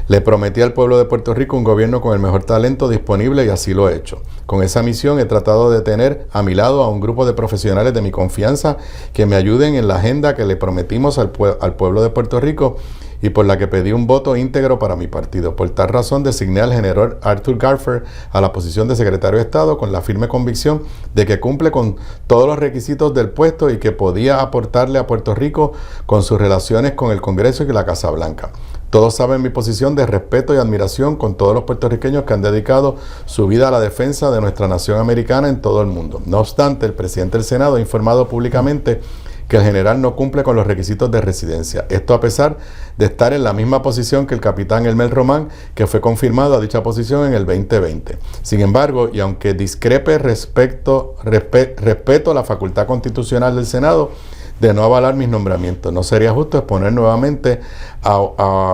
Le prometí al pueblo de Puerto Rico un gobierno con el mejor talento disponible y así lo he hecho. Con esa misión he tratado de tener a mi lado a un grupo de profesionales de mi confianza que me ayuden en la agenda que le prometimos al pueblo de Puerto Rico y por la que pedí un voto íntegro para mi partido. Por tal razón designé al general Arthur Garfield a la posición de secretario de Estado con la firme convicción de que cumple con todos los requisitos del puesto y que podía aportarle a Puerto Rico con sus relaciones con el Congreso y la Casa Blanca. Todos saben mi posición de respeto y admiración con todos los puertorriqueños que han dedicado su vida a la defensa de nuestra nación americana en todo el mundo. No obstante, el presidente del Senado ha informado públicamente que el general no cumple con los requisitos de residencia. Esto a pesar de estar en la misma posición que el capitán Elmer Román, que fue confirmado a dicha posición en el 2020. Sin embargo, y aunque discrepe respeto la facultad constitucional del Senado de no avalar mis nombramientos, no sería justo exponer nuevamente a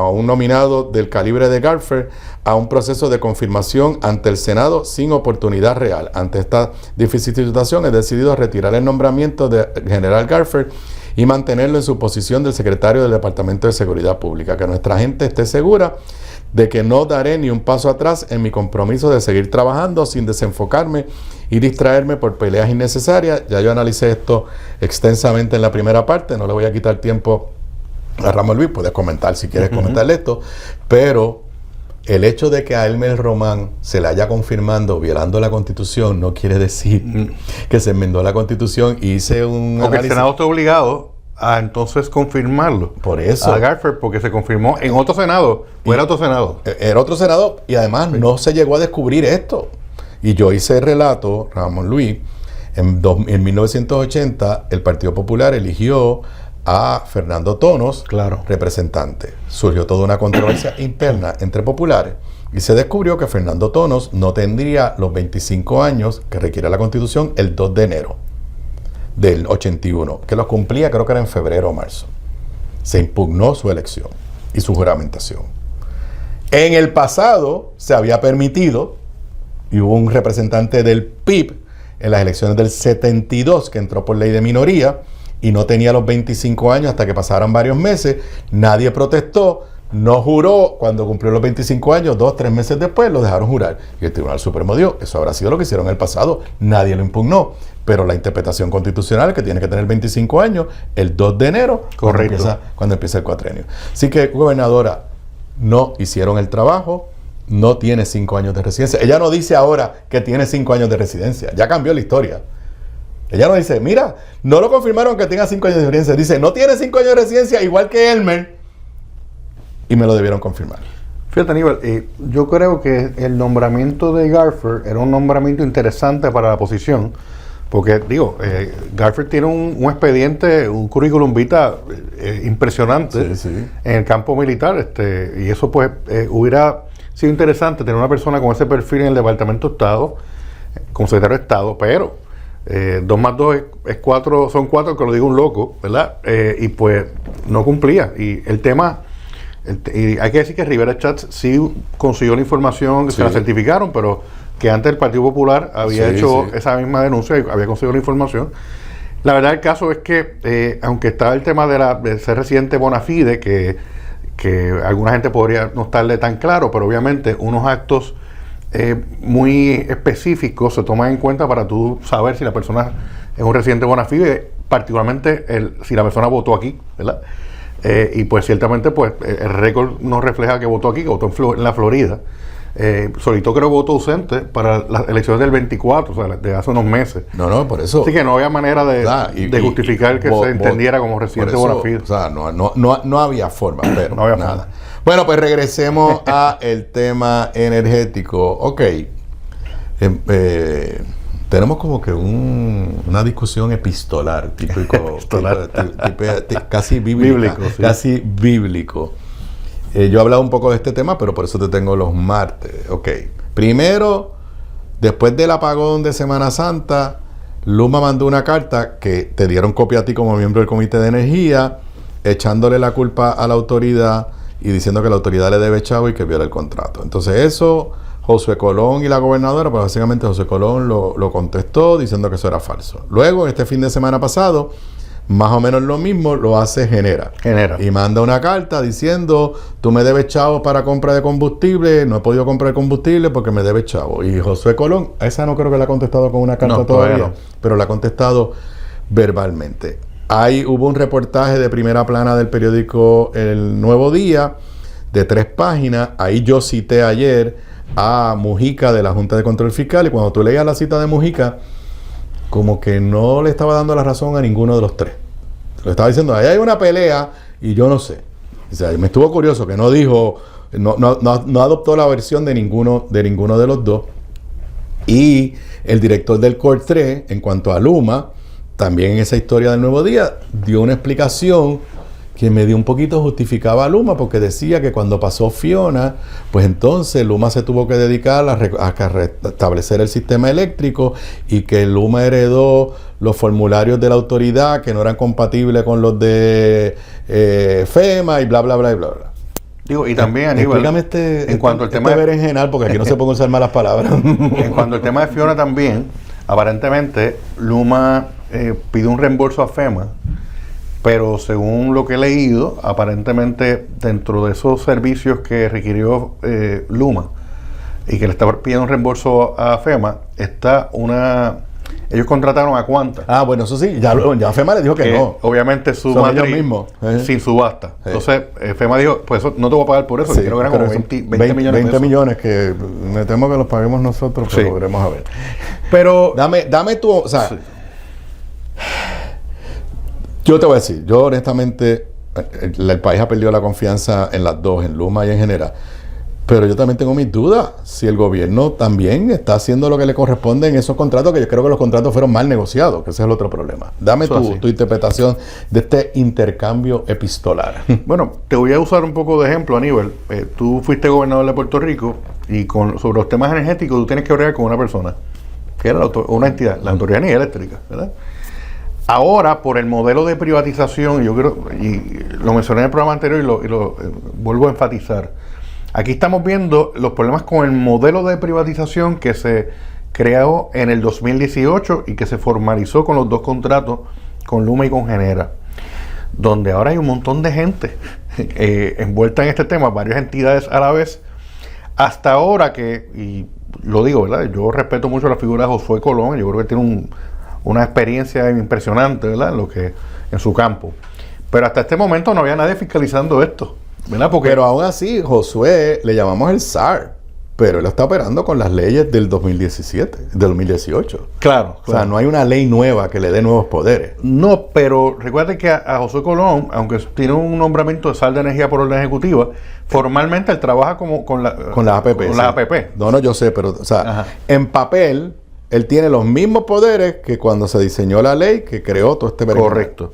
un nominado del calibre de Garfield a un proceso de confirmación ante el Senado sin oportunidad real. Ante esta difícil situación, he decidido retirar el nombramiento de general Garfield y mantenerlo en su posición del secretario del Departamento de Seguridad Pública. Que nuestra gente esté segura de que no daré ni un paso atrás en mi compromiso de seguir trabajando sin desenfocarme y distraerme por peleas innecesarias. Ya yo analicé esto extensamente en la primera parte, no le voy a quitar tiempo a Ramón Luis, puedes comentar si quieres comentarle esto, pero el hecho de que a Elmer Román se le haya confirmando violando la Constitución no quiere decir que se enmendó la Constitución y hice un porque el Senado está obligado a entonces confirmarlo. Por eso. A Garfield, porque se confirmó en otro Senado. Era otro Senado. Era otro Senado y además no se llegó a descubrir esto. Y yo hice el relato, Ramón Luis, en 1980 el Partido Popular eligió a Fernando Tonos, representante. Surgió toda una controversia interna entre populares. Y se descubrió que Fernando Tonos no tendría los 25 años que requiere la Constitución el 2 de enero del 81, que los cumplía, creo que era en febrero o marzo. Se impugnó su elección y su juramentación. En el pasado se había permitido, y hubo un representante del PIB en las elecciones del 72 que entró por ley de minoría y no tenía los 25 años hasta que pasaran varios meses. Nadie protestó, no juró. Cuando cumplió los 25 años, 2-3 meses después, lo dejaron jurar. Y el Tribunal Supremo dio, eso habrá sido lo que hicieron en el pasado. Nadie lo impugnó. Pero la interpretación constitucional es que tiene que tener 25 años el 2 de enero, cuando empieza el cuatrienio. Así que, gobernadora, no hicieron el trabajo, no tiene 5 años de residencia. Ella no dice ahora que tiene 5 años de residencia. Ya cambió la historia. Ella no dice, mira, no lo confirmaron que tenga 5 años de residencia. Dice, no tiene 5 años de residencia, igual que Elmer. Y me lo debieron confirmar. Fíjate, Aníbal, yo creo que el nombramiento de Garfer era un nombramiento interesante para la posición, porque, Garfer tiene un expediente, un currículum vitae impresionante en el campo militar, y eso pues hubiera sido interesante tener una persona con ese perfil en el Departamento de Estado, como secretario de Estado, pero 2 más 2 es 4, son 4, que lo digo un loco, ¿verdad? Y pues no cumplía. Y el tema... Y hay que decir que Rivera Schatz sí consiguió la información, que se la certificaron, pero que antes el Partido Popular había hecho esa misma denuncia y había conseguido la información. La verdad del caso es que, aunque estaba el tema de ser residente bona fide, que alguna gente podría no estarle tan claro, pero obviamente unos actos muy específicos se toman en cuenta para tú saber si la persona es un residente bona fide, particularmente si la persona votó aquí, ¿verdad? Y pues ciertamente pues el récord no refleja que votó aquí, que votó en la Florida. Solito creo votó ausente para las elecciones del 24, o sea, de hace unos meses. No, por eso. Así que no había manera de justificar que se entendiera como residente bona fide. O sea, no había forma, pero no había nada. Forma. Bueno, pues regresemos a el tema energético. Ok. Tenemos como que una discusión epistolar, típico, casi bíblico. Casi bíblico. Yo he hablado un poco de este tema, pero por eso te tengo los martes. Ok. Primero, después del apagón de Semana Santa, Luma mandó una carta que te dieron copia a ti como miembro del Comité de Energía, echándole la culpa a la autoridad y diciendo que la autoridad le debe chavo y que viola el contrato. Entonces eso... Josué Colón y la gobernadora, pues básicamente Josué Colón lo contestó diciendo que eso era falso. Luego, este fin de semana pasado, más o menos lo mismo lo hace Genera. Y manda una carta diciendo, tú me debes chavo para compra de combustible, no he podido comprar combustible porque me debes chavo. Y Josué Colón, a esa no creo que la ha contestado con una carta todavía, pero la ha contestado verbalmente. Hubo un reportaje de primera plana del periódico El Nuevo Día, de 3 páginas. Ahí yo cité ayer a Mujica de la Junta de Control Fiscal, y cuando tú leías la cita de Mujica, como que no le estaba dando la razón a ninguno de los 3. Le estaba diciendo, ahí hay una pelea y yo no sé. O sea, me estuvo curioso que no dijo, no adoptó la versión de ninguno de los dos. Y el director del COR 3, en cuanto a Luma, también en esa historia del Nuevo Día, dio una explicación que medio un poquito justificaba a Luma, porque decía que cuando pasó Fiona, pues entonces Luma se tuvo que dedicar a restablecer el sistema eléctrico, y que Luma heredó los formularios de la autoridad que no eran compatibles con los de FEMA y bla, bla, bla, y bla, bla. Digo, y también, Aníbal, explícame en cuanto al tema de berenjenal, porque aquí no se pueden usar malas palabras. En cuanto al tema de Fiona también, aparentemente Luma pide un reembolso a FEMA, pero según lo que he leído, aparentemente dentro de esos servicios que requirió Luma y que le estaba pidiendo un reembolso a FEMA, está ellos contrataron a Quanta. Bueno, eso sí, ya FEMA le dijo que no. Obviamente su matriz sin subasta. Entonces, FEMA dijo, pues eso no te voy a pagar por eso, quiero que eran como 20 millones de pesos. 20 millones que me temo que los paguemos nosotros, pero veremos a ver. Pero dame tu... O sea, yo te voy a decir, yo honestamente, el país ha perdido la confianza en las dos, en Luma y en Genera. Pero yo también tengo mis dudas si el gobierno también está haciendo lo que le corresponde en esos contratos, que yo creo que los contratos fueron mal negociados, que ese es el otro problema. Dame tu interpretación de este intercambio epistolar. Bueno, te voy a usar un poco de ejemplo, Aníbal. Tú fuiste gobernador de Puerto Rico y sobre los temas energéticos tú tienes que bregar con una persona, que era una entidad, la Autoridad de Energía Eléctrica, ¿verdad? Ahora, por el modelo de privatización, yo creo, y lo mencioné en el programa anterior y lo vuelvo a enfatizar, aquí estamos viendo los problemas con el modelo de privatización que se creó en el 2018 y que se formalizó con los 2 contratos con Luma y con Genera, donde ahora hay un montón de gente envuelta en este tema, varias entidades a la vez, hasta ahora que, y lo digo, ¿verdad? Yo respeto mucho la figura de Josué Colón, yo creo que tiene una experiencia impresionante, ¿verdad? En su campo. Pero hasta este momento no había nadie fiscalizando esto, ¿verdad? Pero aún así, Josué, le llamamos el SAR, pero él está operando con las leyes del 2017, del 2018. Claro. O sea, no hay una ley nueva que le dé nuevos poderes. No, pero recuerda que a Josué Colón, aunque tiene un nombramiento de SAR de energía por orden ejecutiva, formalmente él trabaja con la APP. Con la APP. No, yo sé, pero, o sea, ajá, en papel, él tiene los mismos poderes que cuando se diseñó la ley que creó todo este mercado. Correcto.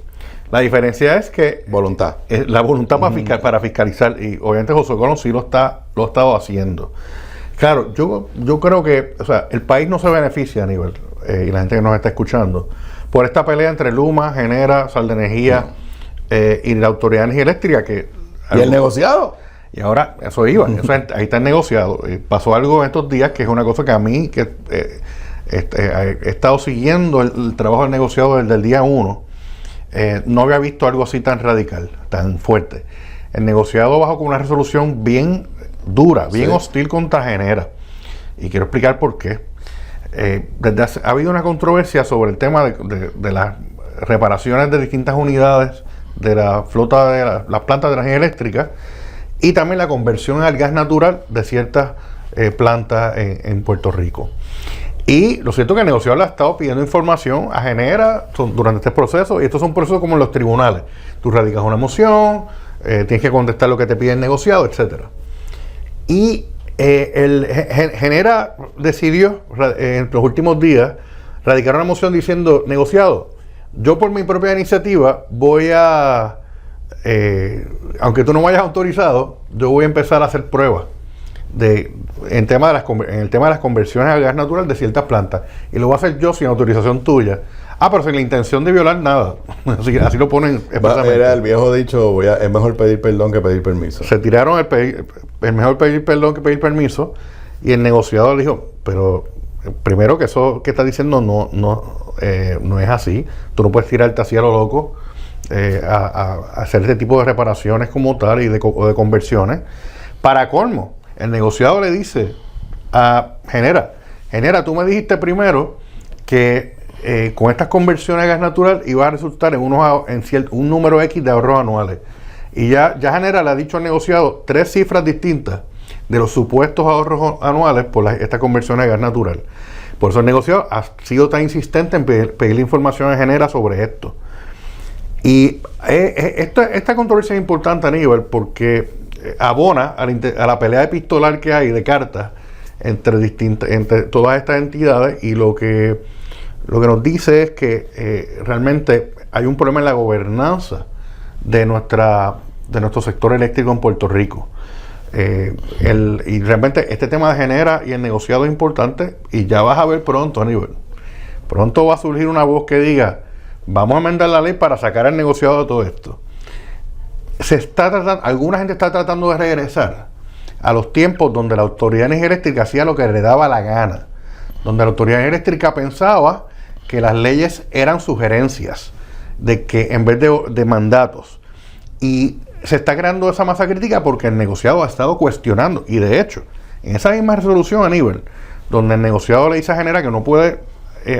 La diferencia es que voluntad. La voluntad para fiscalizar, y obviamente Josué Colón sí lo ha estado haciendo. Claro, yo creo que, o sea, el país no se beneficia a nivel, y la gente que nos está escuchando, por esta pelea entre Luma, Genera, Sal de Energía y la Autoridad de Energía Eléctrica. ¿Y el negociado? Y ahora, eso iba, ahí está el negociado. Pasó algo en estos días que es una cosa que a mí, he estado siguiendo el trabajo del negociado desde el día 1, no había visto algo así tan radical, tan fuerte. El negociado bajó con una resolución bien dura, bien hostil contra Genera. Y quiero explicar por qué. Ha habido una controversia sobre el tema de las reparaciones de distintas unidades de la flota de las plantas de energía eléctrica y también la conversión al gas natural de ciertas plantas en Puerto Rico. Y lo cierto es que el negociado le ha estado pidiendo información a Genera durante este proceso, y estos son procesos como en los tribunales. Tú radicas una moción, tienes que contestar lo que te pide el negociado, etcétera. Y Genera decidió en los últimos días radicar una moción diciendo: negociado, yo por mi propia iniciativa voy a, aunque tú no me hayas autorizado, yo voy a empezar a hacer pruebas en el tema de las conversiones al gas natural de ciertas plantas, y lo voy a hacer yo sin autorización tuya. Pero sin la intención de violar nada. Así lo ponen. Era el viejo dicho: es mejor pedir perdón que pedir permiso. Se tiraron el mejor pedir perdón que pedir permiso, y el negociador dijo: pero primero, que eso que está diciendo no es así. Tú no puedes tirarte así a lo loco a hacer este tipo de reparaciones como tal y de conversiones. Para colmo, el negociador le dice a Genera, tú me dijiste primero que con estas conversiones a gas natural iba a resultar en un número X de ahorros anuales. Y ya Genera le ha dicho al negociado 3 cifras distintas de los supuestos ahorros anuales por estas conversiones a gas natural. Por eso el negociado ha sido tan insistente en pedirle información a Genera sobre esto. Y esta controversia es importante, Aníbal, porque abona a la pelea epistolar que hay de cartas entre todas estas entidades, y lo que nos dice es que realmente hay un problema en la gobernanza de nuestro sector eléctrico en Puerto Rico. Y realmente este tema de Genera y el negociado es importante, y ya vas a ver pronto, Aníbal. Pronto va a surgir una voz que diga: vamos a enmendar la ley para sacar al negociado de todo esto. Alguna gente está tratando de regresar a los tiempos donde la Autoridad de Energía Eléctrica hacía lo que le daba la gana, donde la Autoridad Eléctrica pensaba que las leyes eran sugerencias, de que en vez de mandatos. Y se está creando esa masa crítica porque el negociado ha estado cuestionando, y de hecho, en esa misma resolución, Aníbal, donde el negociado le dice a Genera que no puede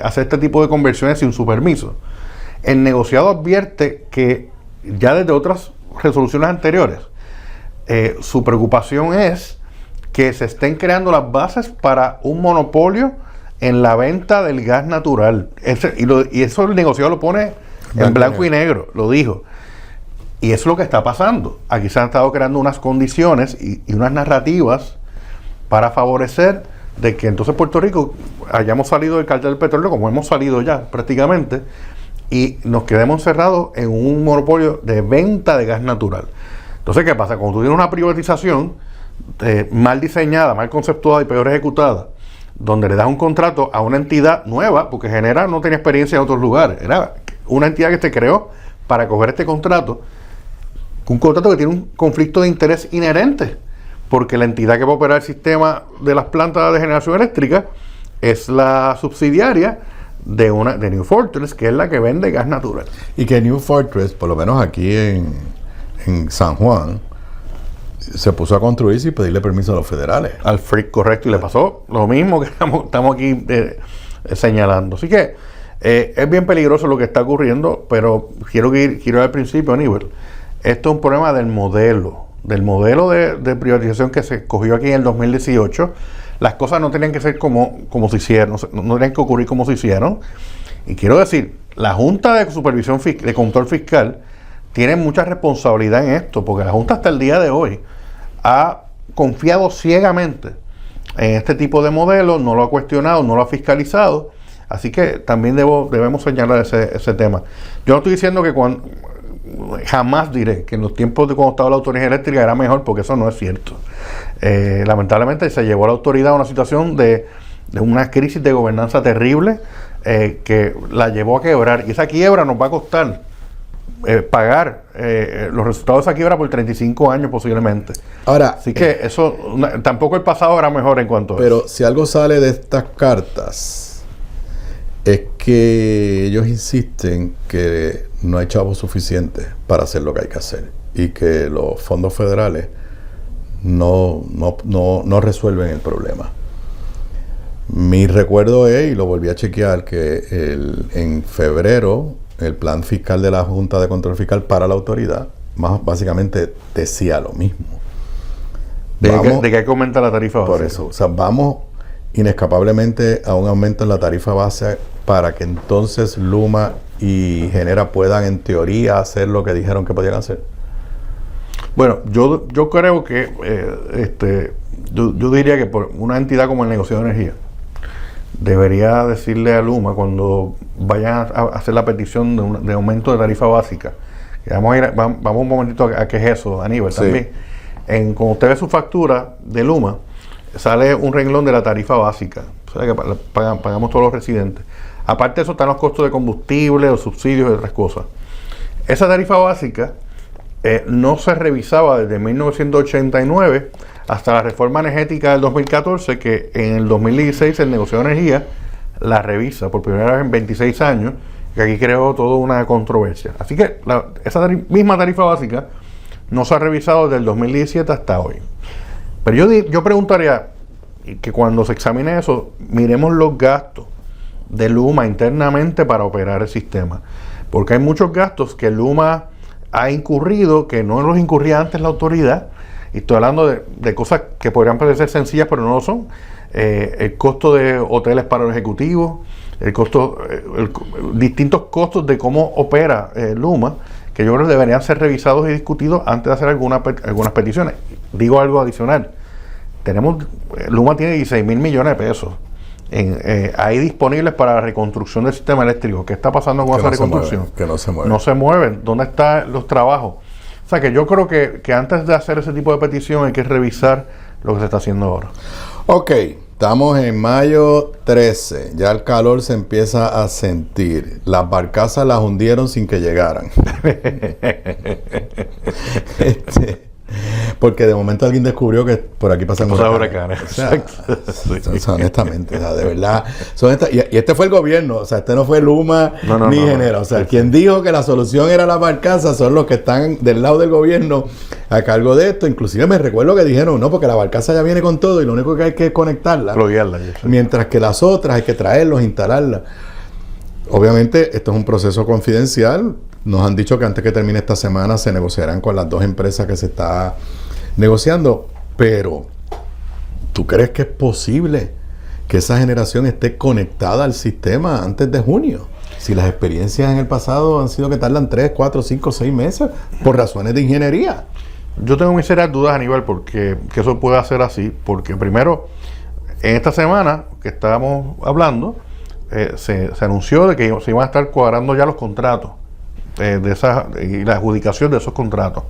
hacer este tipo de conversiones sin su permiso, el negociado advierte que ya desde otras resoluciones anteriores, su preocupación es que se estén creando las bases para un monopolio en la venta del gas natural. Y eso el negociado lo pone en blanco y negro, lo dijo. Y eso es lo que está pasando. Aquí se han estado creando unas condiciones y unas narrativas para favorecer de que entonces Puerto Rico hayamos salido del cartel del petróleo, como hemos salido ya prácticamente, y nos quedemos encerrados en un monopolio de venta de gas natural. Entonces, ¿qué pasa? Cuando tú tienes una privatización, mal diseñada, mal conceptuada y peor ejecutada, donde le das un contrato a una entidad nueva, porque Genera no tenía experiencia en otros lugares, era una entidad que se creó para coger este contrato, un contrato que tiene un conflicto de interés inherente, porque la entidad que va a operar el sistema de las plantas de generación eléctrica es la subsidiaria de New Fortress, que es la que vende gas natural. Y que New Fortress, por lo menos aquí en San Juan, se puso a construir sin pedirle permiso a los federales. Al FRIC, correcto, y le pasó lo mismo que estamos aquí señalando. Así que es bien peligroso lo que está ocurriendo, pero quiero ir al principio, Aníbal. Esto es un problema del modelo de privatización que se escogió aquí en el 2018. Las cosas no tenían que ser como se hicieron, no tenían que ocurrir como se hicieron. Y quiero decir, la Junta de Supervisión de Control Fiscal tiene mucha responsabilidad en esto, porque la Junta hasta el día de hoy ha confiado ciegamente en este tipo de modelo, no lo ha cuestionado, no lo ha fiscalizado. Así que también debemos señalar ese tema. Yo no estoy diciendo que jamás diré que en los tiempos de cuando estaba la autoridad eléctrica era mejor, porque eso no es cierto. Lamentablemente se llevó a la autoridad a una situación de una crisis de gobernanza terrible que la llevó a quebrar, y esa quiebra nos va a costar pagar los resultados de esa quiebra por 35 años posiblemente. Ahora, así que eso tampoco el pasado era mejor en cuanto a eso. Pero si algo sale de estas cartas es que ellos insisten que no hay chavos suficientes para hacer lo que hay que hacer y que los fondos federales no resuelven el problema. Mi recuerdo es, y lo volví a chequear, que en febrero el plan fiscal de la Junta de Control Fiscal para la autoridad básicamente decía lo mismo. De que hay que aumentar la tarifa base. Por eso, o sea, vamos inescapablemente a un aumento en la tarifa base para que entonces Luma y Genera puedan en teoría hacer lo que dijeron que podían hacer. Bueno, yo creo que yo diría que por una entidad como el negocio de energía debería decirle a Luma cuando vayan a hacer la petición de aumento de tarifa básica, que vamos un momentito a qué es eso, Aníbal, sí. También cuando usted ve su factura de Luma, sale un renglón de la tarifa básica, o sea, que pagamos todos los residentes. Aparte de eso están los costos de combustible, los subsidios y otras cosas. Esa tarifa básica no se revisaba desde 1989 hasta la reforma energética del 2014, que en el 2016 el negocio de energía la revisa por primera vez en 26 años, que aquí creó toda una controversia. Así que esa misma tarifa básica no se ha revisado desde el 2017 hasta hoy. Pero yo preguntaría que cuando se examine eso, miremos los gastos de Luma internamente para operar el sistema, porque hay muchos gastos que Luma ha incurrido que no los incurría antes la autoridad, y estoy hablando de cosas que podrían parecer sencillas pero no lo son. El costo de hoteles para los ejecutivos, distintos costos de cómo opera Luma, que yo creo que deberían ser revisados y discutidos antes de hacer algunas peticiones. Digo algo adicional, Luma tiene 16 mil millones de pesos ahí disponibles para la reconstrucción del sistema eléctrico. ¿Qué está pasando con esa reconstrucción? Que no se mueven. No se mueven. ¿Dónde están los trabajos? O sea, que yo creo que antes de hacer ese tipo de petición hay que revisar lo que se está haciendo ahora. Ok, estamos en mayo 13. Ya el calor se empieza a sentir. Las barcazas las hundieron sin que llegaran. Porque de momento alguien descubrió que por aquí pasan huracanes. O sea, honestamente, o sea, de verdad. Y este fue el gobierno, o sea, este no fue Luma ni Genera. O sea, quien dijo que la solución era la barcaza son los que están del lado del gobierno a cargo de esto. Inclusive me recuerdo que dijeron, no, porque la barcaza ya viene con todo y lo único que hay que es conectarla. Mientras que las otras hay que traerlos, instalarlas. Obviamente, esto es un proceso confidencial. Nos han dicho que antes que termine esta semana se negociarán con las dos empresas que se está negociando, pero ¿tú crees que es posible que esa generación esté conectada al sistema antes de junio? Si las experiencias en el pasado han sido que tardan 3, 4, 5, 6 meses por razones de ingeniería. Yo tengo mis serias dudas, Aníbal, porque que eso pueda ser así, porque primero, en esta semana que estábamos hablando, se anunció de que se iban a estar cuadrando ya los contratos y la adjudicación de esos contratos,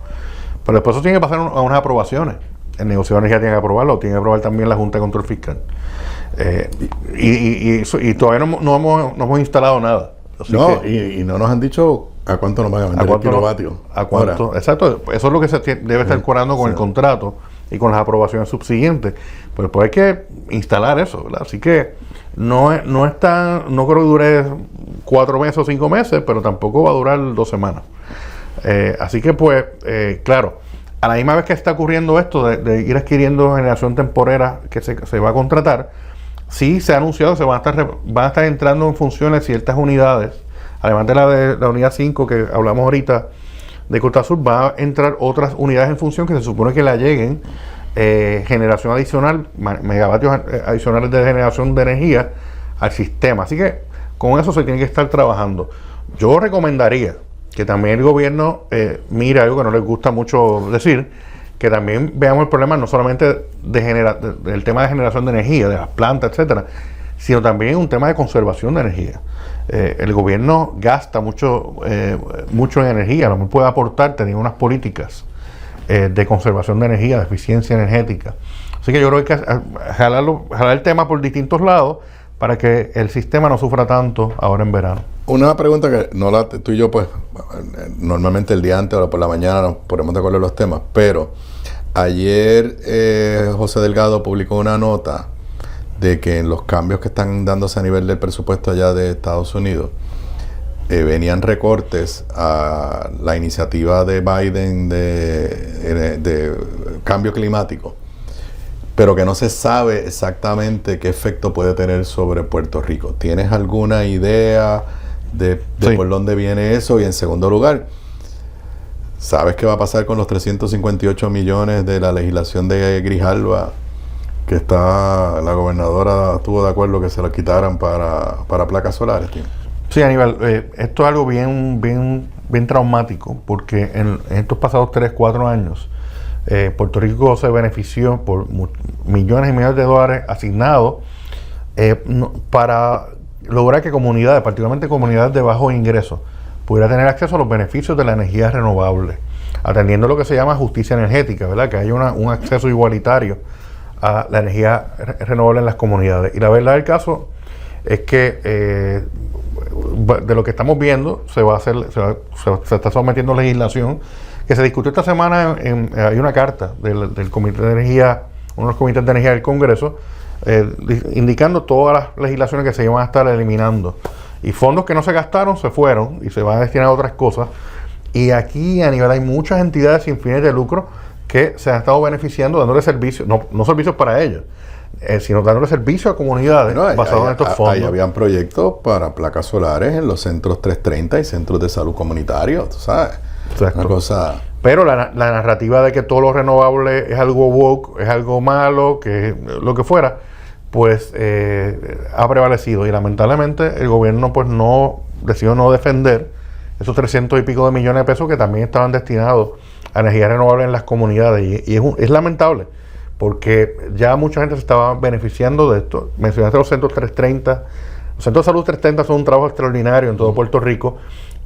pero después eso tiene que pasar a unas aprobaciones el negociador de energía tiene que aprobarlo, tiene que aprobar también la Junta de Control Fiscal. Y todavía no hemos instalado nada. No, y no nos han dicho a cuánto nos van a vender el kilovatio. ¿A cuánto? Ahora. Exacto, eso es lo que se debe estar cobrando con el contrato y con las aprobaciones subsiguientes. Pues hay que instalar eso, ¿verdad? Así que no creo que dure 4 meses o 5 meses, pero tampoco va a durar 2 semanas. Así que pues, claro, a la misma vez que está ocurriendo esto de ir adquiriendo generación temporera que se va a contratar, sí se ha anunciado que se van a estar entrando en funciones ciertas unidades, además de la unidad 5 que hablamos ahorita de Costa Sur, va a entrar otras unidades en función que se supone que le lleguen generación adicional, megavatios adicionales de generación de energía al sistema. Así que con eso se tiene que estar trabajando. Yo recomendaría que también el gobierno mire algo que no les gusta mucho decir, que también veamos el problema no solamente del tema de generación de energía, de las plantas, etcétera, sino también un tema de conservación de energía. El gobierno gasta mucho en energía, no puede aportar, tener unas políticas de conservación de energía, de eficiencia energética. Así que yo creo que hay que jalar el tema por distintos lados para que el sistema no sufra tanto ahora en verano. Una pregunta que tú y yo, pues, normalmente el día antes o por la mañana nos ponemos de acuerdo en los temas, pero ayer José Delgado publicó una nota de que en los cambios que están dándose a nivel del presupuesto allá de Estados Unidos, venían recortes a la iniciativa de Biden de cambio climático, pero que no se sabe exactamente qué efecto puede tener sobre Puerto Rico. ¿Tienes alguna idea de Sí. por dónde viene eso? Y en segundo lugar, ¿sabes qué va a pasar con los 358 millones de la legislación de Grijalva que la gobernadora estuvo de acuerdo que se lo quitaran para placas solares, tío? Sí, Aníbal, esto es algo bien traumático, porque en estos pasados 3-4 años Puerto Rico se benefició por millones y millones de dólares asignados para lograr que comunidades, particularmente comunidades de bajos ingresos, pudieran tener acceso a los beneficios de la energía renovable, atendiendo lo que se llama justicia energética, ¿verdad? Que haya un acceso igualitario a la energía renovable en las comunidades. Y la verdad del caso es que de lo que estamos viendo se está sometiendo legislación que se discutió esta semana. Hay una carta del Comité de Energía, uno de los comités de energía del Congreso, indicando todas las legislaciones que se iban a estar eliminando, y fondos que no se gastaron se fueron y se van a destinar a otras cosas. Y aquí a nivel hay muchas entidades sin fines de lucro que se han estado beneficiando, dándole servicios, no servicios para ellos, sino dándole servicio a comunidades basados en estos fondos. Ahí habían proyectos para placas solares en los centros 330 y centros de salud comunitarios, tú sabes. Exacto. Una cosa. Pero la narrativa de que todo lo renovable es algo woke, es algo malo, que lo que fuera, pues ha prevalecido, y lamentablemente el gobierno pues decidió no defender esos 300 y pico de millones de pesos que también estaban destinados a energía renovable en las comunidades, y es lamentable, porque ya mucha gente se estaba beneficiando de esto. Mencionaste los centros 330, los centros de salud 330 son un trabajo extraordinario en todo Puerto Rico,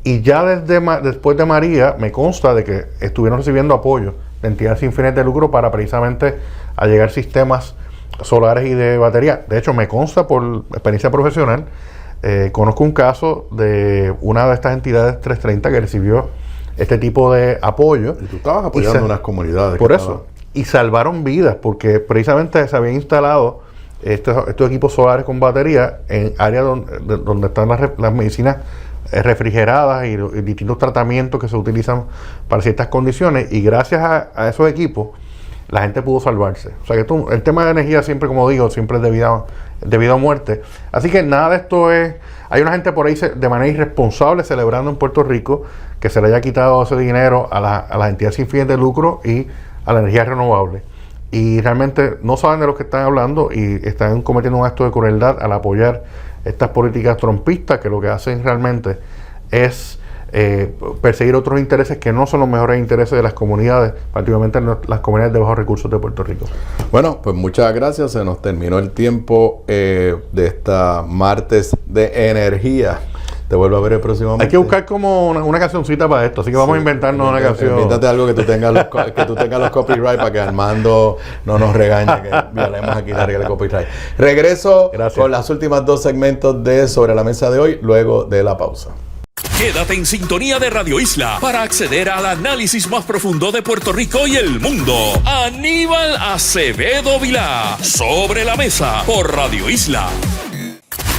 y ya después de María me consta de que estuvieron recibiendo apoyo de entidades sin fines de lucro para precisamente allegar sistemas solares y de batería. De hecho, me consta por experiencia profesional, conozco un caso de una de estas entidades 330 que recibió este tipo de apoyo. Y tú estabas apoyando unas comunidades. Por eso. Y salvaron vidas, porque precisamente se habían instalado estos equipos solares con batería en áreas donde están las medicinas refrigeradas y distintos tratamientos que se utilizan para ciertas condiciones, y gracias a esos equipos la gente pudo salvarse. O sea que el tema de energía siempre, como digo, siempre es debido a muerte. Así que nada de esto es... Hay una gente por ahí de manera irresponsable celebrando en Puerto Rico que se le haya quitado ese dinero a las entidades sin fines de lucro y a la energía renovable. Y realmente no saben de lo que están hablando y están cometiendo un acto de crueldad al apoyar estas políticas trumpistas, que lo que hacen realmente es perseguir otros intereses que no son los mejores intereses de las comunidades, particularmente las comunidades de bajos recursos de Puerto Rico. Bueno, pues muchas gracias. Se nos terminó el tiempo de esta martes de energía. te vuelvo a ver el próximo martes. Hay que buscar como una cancioncita para esto, así que vamos a inventarnos una canción. Invéntate algo que tú tengas los copyright para que Armando no nos regañe que violemos aquí la regla de copyright. Regreso con las últimas dos segmentos de Sobre la Mesa de hoy, luego de la pausa. Quédate en sintonía de Radio Isla para acceder al análisis más profundo de Puerto Rico y el mundo. Aníbal Acevedo Vilá, Sobre la Mesa, por Radio Isla.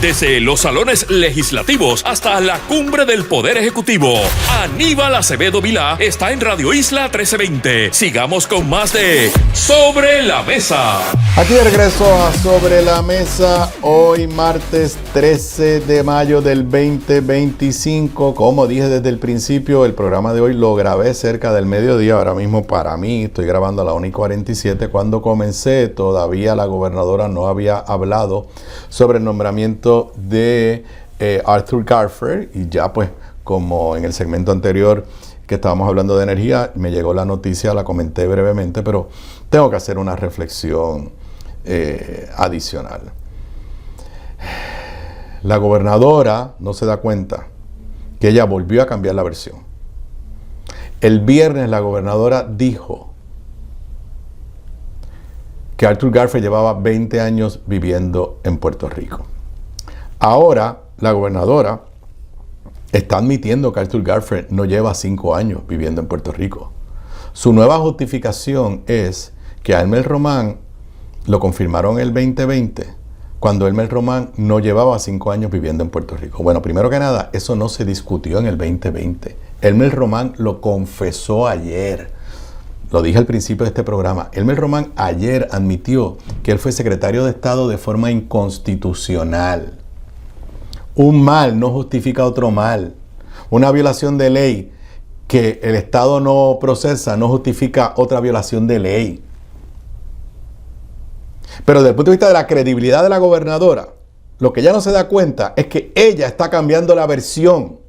Desde los salones legislativos hasta la cumbre del Poder Ejecutivo, Aníbal Acevedo Vilá está en Radio Isla 1320. Sigamos con más de Sobre la Mesa. Aquí de regreso a Sobre la Mesa, hoy martes 13 de mayo del 2025. Como dije desde el principio, el programa de hoy lo grabé cerca del mediodía. Ahora mismo para mí, estoy grabando a la 1:47. Cuando comencé, todavía la gobernadora no había hablado sobre el nombramiento de Arthur Garfer, y ya pues como en el segmento anterior que estábamos hablando de energía, me llegó la noticia, la comenté brevemente, pero tengo que hacer una reflexión adicional. La gobernadora no se da cuenta que ella volvió a cambiar la versión. El viernes la gobernadora dijo que Arthur Garfer llevaba 20 años viviendo en Puerto Rico. Ahora la gobernadora está admitiendo que Arthur Garfer no lleva 5 años viviendo en Puerto Rico. Su nueva justificación es que a Elmer Román lo confirmaron en el 2020, cuando Elmer Román no llevaba 5 años viviendo en Puerto Rico. Bueno, primero que nada, eso no se discutió en el 2020. Elmer Román lo confesó ayer. Lo dije al principio de este programa. Elmer Román ayer admitió que él fue secretario de Estado de forma inconstitucional. Un mal no justifica otro mal. Una violación de ley que el Estado no procesa no justifica otra violación de ley. Pero desde el punto de vista de la credibilidad de la gobernadora, lo que ella no se da cuenta es que ella está cambiando la versión.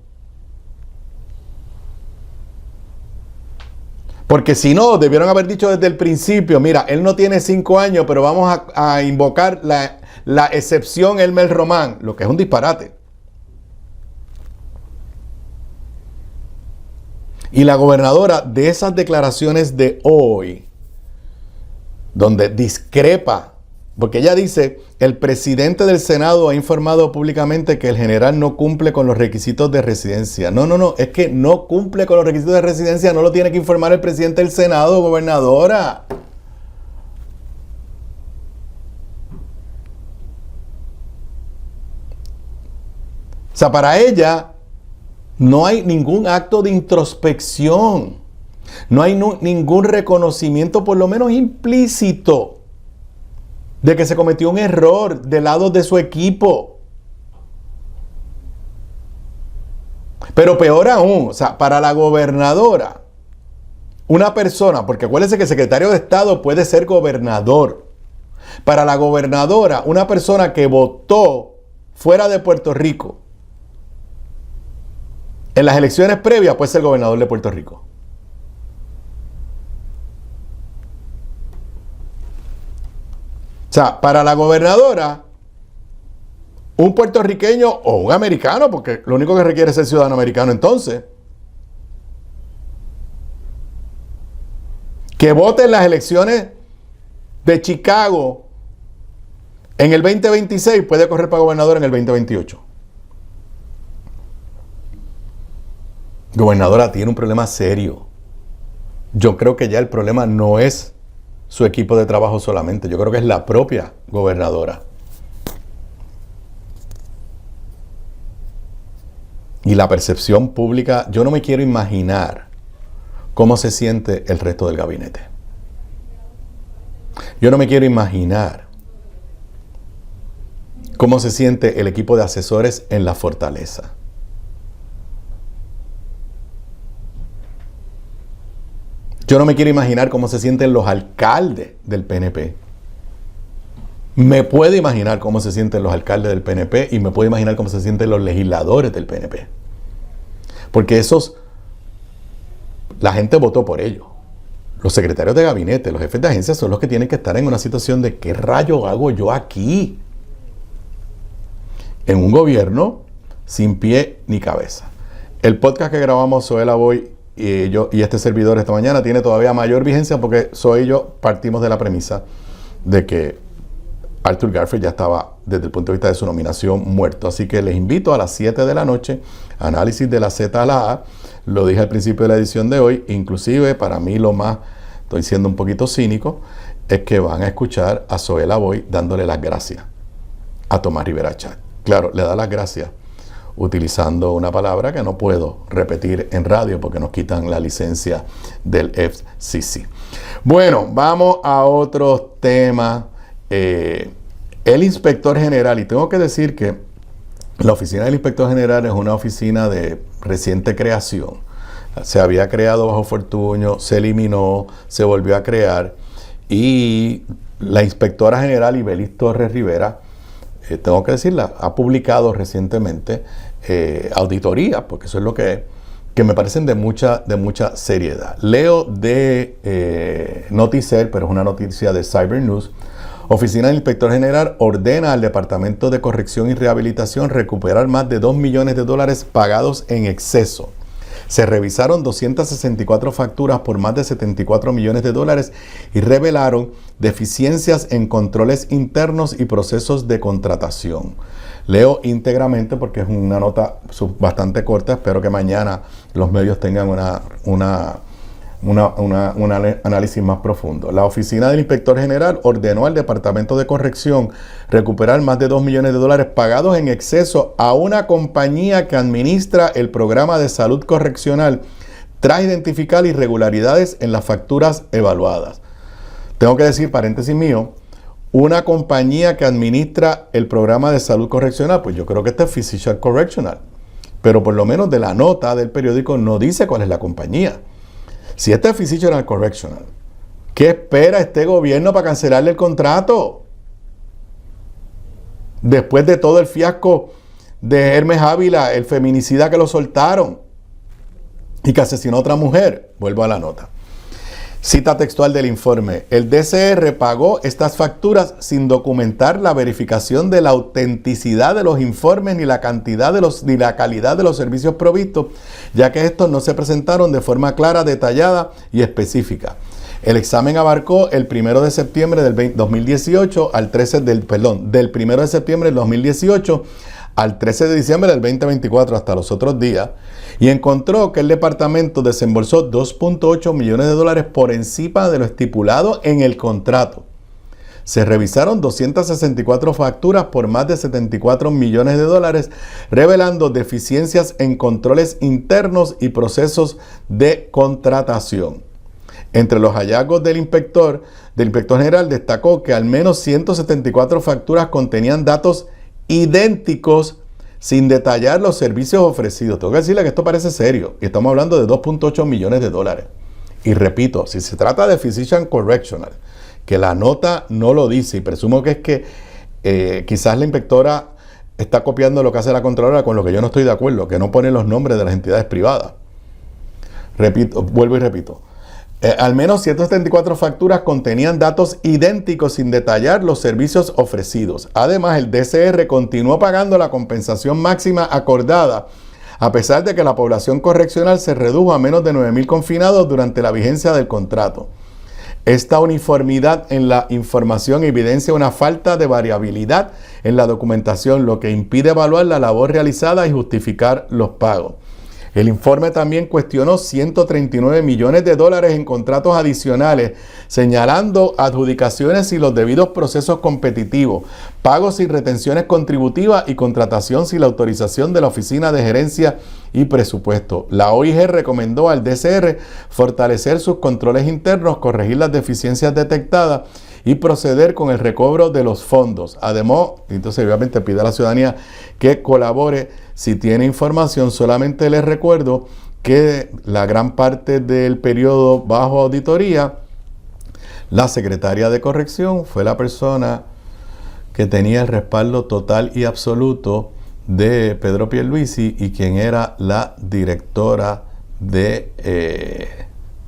Porque si no, debieron haber dicho desde el principio, mira, él no tiene 5 años, pero vamos a invocar la excepción Elmer Román, lo que es un disparate. Y la gobernadora, de esas declaraciones de hoy, donde discrepa, porque ella dice, el presidente del Senado ha informado públicamente que el general no cumple con los requisitos de residencia. No, es que no cumple con los requisitos de residencia, no lo tiene que informar el presidente del Senado, gobernadora. O sea, para ella no hay ningún acto de introspección, no hay ningún reconocimiento, por lo menos implícito, de que se cometió un error del lado de su equipo. Pero peor aún, o sea, para la gobernadora, una persona, porque acuérdense que el secretario de Estado puede ser gobernador. Para la gobernadora, una persona que votó fuera de Puerto Rico en las elecciones previas puede ser gobernador de Puerto Rico. O sea, para la gobernadora, un puertorriqueño o un americano, porque lo único que requiere es ser ciudadano americano entonces, que vote en las elecciones de Chicago en el 2026, puede correr para gobernador en el 2028. Gobernadora, tiene un problema serio. Yo creo que ya el problema no es su equipo de trabajo solamente. Yo creo que es la propia gobernadora. Y la percepción pública, yo no me quiero imaginar cómo se siente el resto del gabinete. Yo no me quiero imaginar cómo se siente el equipo de asesores en la Fortaleza. Yo no me quiero imaginar cómo se sienten los alcaldes del PNP. Me puedo imaginar cómo se sienten los alcaldes del PNP y me puedo imaginar cómo se sienten los legisladores del PNP. Porque la gente votó por ellos. Los secretarios de gabinete, los jefes de agencia son los que tienen que estar en una situación de ¿qué rayo hago yo aquí? En un gobierno sin pie ni cabeza. El podcast que grabamos Zoela Boy y yo y este servidor esta mañana tiene todavía mayor vigencia porque Zoe y yo partimos de la premisa de que Arthur Garfield ya estaba, desde el punto de vista de su nominación, muerto. Así que les invito a las 7 de la noche, análisis de la Z a la A. Lo dije al principio de la edición de hoy, inclusive para mí lo más, estoy siendo un poquito cínico, es que van a escuchar a Zoela Boy dándole las gracias a Tomás Rivera Chat. Claro, le da las gracias utilizando una palabra que no puedo repetir en radio porque nos quitan la licencia del FCC. Bueno, vamos a otros temas. El inspector general, y tengo que decir que la oficina del inspector general es una oficina de reciente creación. Se había creado bajo Fortuño, se eliminó, se volvió a crear, y la inspectora general Ibelis Torres Rivera, tengo que decirla, ha publicado recientemente auditorías, porque eso es lo que me parecen de mucha seriedad. Leo de Noticel, pero es una noticia de Cyber News. Oficina del Inspector General ordena al Departamento de Corrección y Rehabilitación recuperar más de $2 millones pagados en exceso. Se revisaron 264 facturas por más de $74 millones y revelaron deficiencias en controles internos y procesos de contratación. Leo íntegramente porque es una nota bastante corta. Espero que mañana los medios tengan un análisis más profundo. La oficina del inspector general ordenó al Departamento de Corrección recuperar más de $2 millones pagados en exceso a una compañía que administra el programa de salud correccional tras identificar irregularidades en las facturas evaluadas. Tengo que decir, paréntesis mío, una compañía que administra el programa de salud correccional, pues yo creo que este es Physician Correctional, pero por lo menos de la nota del periódico no dice cuál es la compañía. Si este es Physician Correctional, ¿qué espera este gobierno para cancelarle el contrato? Después de todo el fiasco de Hermes Ávila, el feminicida que lo soltaron y que asesinó a otra mujer. Vuelvo a la nota. Cita textual del informe. El DCR pagó estas facturas sin documentar la verificación de la autenticidad de los informes ni la cantidad ni la calidad de los servicios provistos, ya que estos no se presentaron de forma clara, detallada y específica. El examen abarcó el 1 de septiembre del 2018 al 13 del 1 de septiembre del 2018 al 13 de diciembre del 2024 hasta los otros días, y encontró que el departamento desembolsó $2.8 millones por encima de lo estipulado en el contrato. Se revisaron 264 facturas por más de $74 millones, revelando deficiencias en controles internos y procesos de contratación. Entre los hallazgos del inspector general destacó que al menos 174 facturas contenían datos idénticos sin detallar los servicios ofrecidos. Tengo que decirle que esto parece serio y estamos hablando de $2.8 millones. Y repito, si se trata de Physician Correctional, que la nota no lo dice, y presumo que es que quizás la inspectora está copiando lo que hace la Contralora, con lo que yo no estoy de acuerdo, que no pone los nombres de las entidades privadas. Vuelvo y repito. Al menos 174 facturas contenían datos idénticos sin detallar los servicios ofrecidos. Además, el DCR continuó pagando la compensación máxima acordada, a pesar de que la población correccional se redujo a menos de 9,000 confinados durante la vigencia del contrato. Esta uniformidad en la información evidencia una falta de variabilidad en la documentación, lo que impide evaluar la labor realizada y justificar los pagos. El informe también cuestionó $139 millones en contratos adicionales, señalando adjudicaciones sin los debidos procesos competitivos, pagos sin retenciones contributivas y contratación sin la autorización de la Oficina de Gerencia y Presupuesto. La OIG recomendó al DCR fortalecer sus controles internos, corregir las deficiencias detectadas y proceder con el recobro de los fondos. Además, entonces obviamente pide a la ciudadanía que colabore si tiene información. Solamente les recuerdo que la gran parte del periodo bajo auditoría, la secretaria de corrección fue la persona que tenía el respaldo total y absoluto de Pedro Pierluisi y quien era la directora de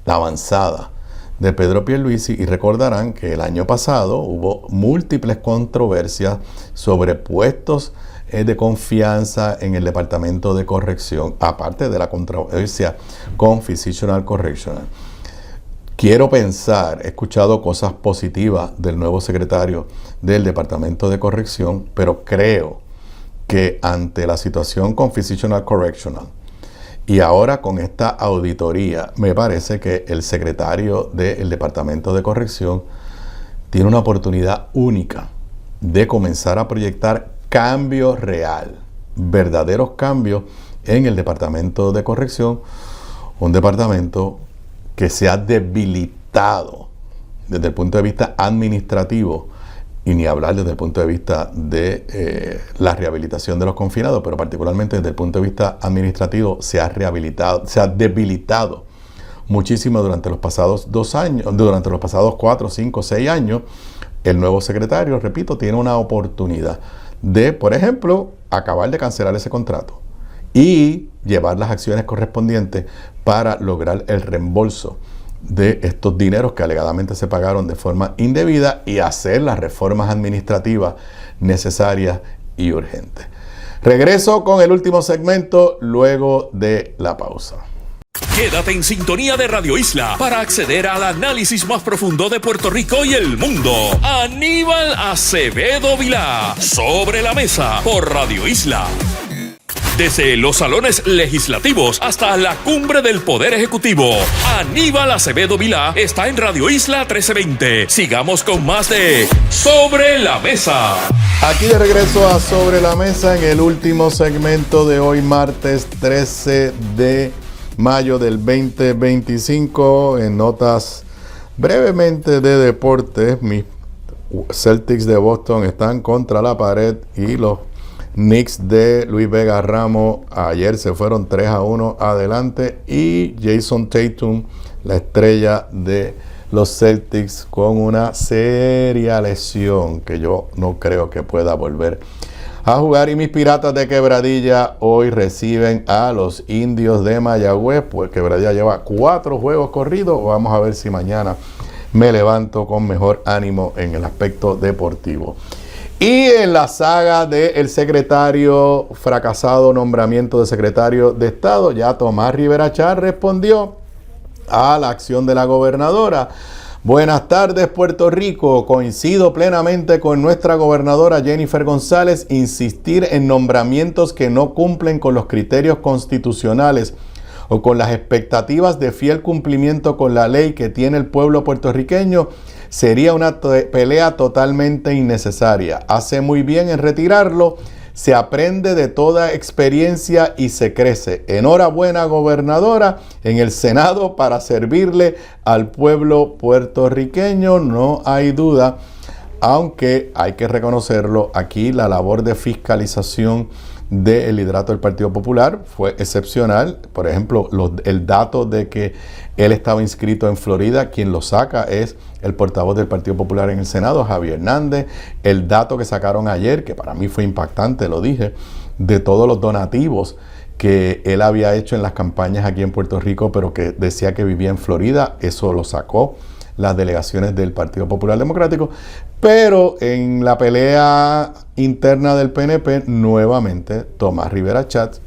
la avanzada de Pedro Pierluisi. Y recordarán que el año pasado hubo múltiples controversias sobre puestos de confianza en el Departamento de Corrección, aparte de la controversia con Physician Correctional. Quiero pensar, he escuchado cosas positivas del nuevo secretario del Departamento de Corrección, pero creo que ante la situación con Physician Correctional y ahora con esta auditoría, me parece que el secretario del Departamento de Corrección tiene una oportunidad única de comenzar a proyectar cambio real, verdaderos cambios en el Departamento de Corrección, un departamento que se ha debilitado desde el punto de vista administrativo, y ni hablar desde el punto de vista de la rehabilitación de los confinados, pero particularmente desde el punto de vista administrativo se ha debilitado muchísimo durante los pasados 2 años, durante los pasados 4, 5, 6 años. El nuevo secretario, repito, tiene una oportunidad de, por ejemplo, acabar de cancelar ese contrato y llevar las acciones correspondientes para lograr el reembolso de estos dineros que alegadamente se pagaron de forma indebida y hacer las reformas administrativas necesarias y urgentes. Regreso con el último segmento luego de la pausa. Quédate en sintonía de Radio Isla para acceder al análisis más profundo de Puerto Rico y el mundo. Aníbal Acevedo Vilá, Sobre la Mesa, por Radio Isla. Desde los salones legislativos hasta la cumbre del Poder Ejecutivo, Aníbal Acevedo Vilá está en Radio Isla 1320. Sigamos con más de Sobre la Mesa. Aquí de regreso a Sobre la Mesa en el último segmento de hoy, martes 13 de mayo del 2025. En notas brevemente de deportes, mis Celtics de Boston están contra la pared y los Knicks de Luis Vega Ramos ayer se fueron 3-1 adelante, y Jason Tatum, la estrella de los Celtics, con una seria lesión que yo no creo que pueda volver a jugar. Y mis Piratas de Quebradilla hoy reciben a los Indios de Mayagüez, pues Quebradilla lleva 4 juegos corridos. Vamos a ver si mañana me levanto con mejor ánimo en el aspecto deportivo. Y en la saga del secretario, fracasado nombramiento de secretario de Estado, ya Tomás Rivera Chats respondió a la acción de la gobernadora. Buenas tardes, Puerto Rico. Coincido plenamente con nuestra gobernadora Jennifer González. Insistir en nombramientos que no cumplen con los criterios constitucionales o con las expectativas de fiel cumplimiento con la ley que tiene el pueblo puertorriqueño sería una pelea totalmente innecesaria. Hace muy bien en retirarlo. Se aprende de toda experiencia y se crece. Enhorabuena, gobernadora, en el Senado para servirle al pueblo puertorriqueño, no hay duda, aunque hay que reconocerlo, aquí la labor de fiscalización del liderato del Partido Popular fue excepcional. Por ejemplo, el dato de que él estaba inscrito en Florida, quien lo saca es el portavoz del Partido Popular en el Senado, Javier Hernández. El dato que sacaron ayer, que para mí fue impactante, lo dije, de todos los donativos que él había hecho en las campañas aquí en Puerto Rico, pero que decía que vivía en Florida, eso lo sacó las delegaciones del Partido Popular Democrático. Pero en la pelea interna del PNP, nuevamente, Tomás Rivera Chats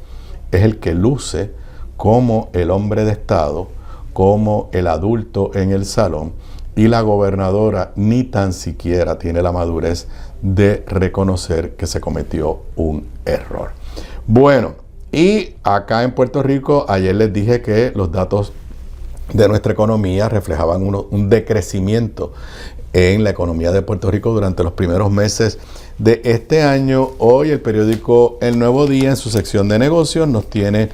es el que luce como el hombre de Estado, como el adulto en el salón, y la gobernadora ni tan siquiera tiene la madurez de reconocer que se cometió un error. Bueno, y acá en Puerto Rico, ayer les dije que los datos de nuestra economía reflejaban un decrecimiento en la economía de Puerto Rico durante los primeros meses de este año. Hoy el periódico El Nuevo Día, en su sección de negocios, nos tiene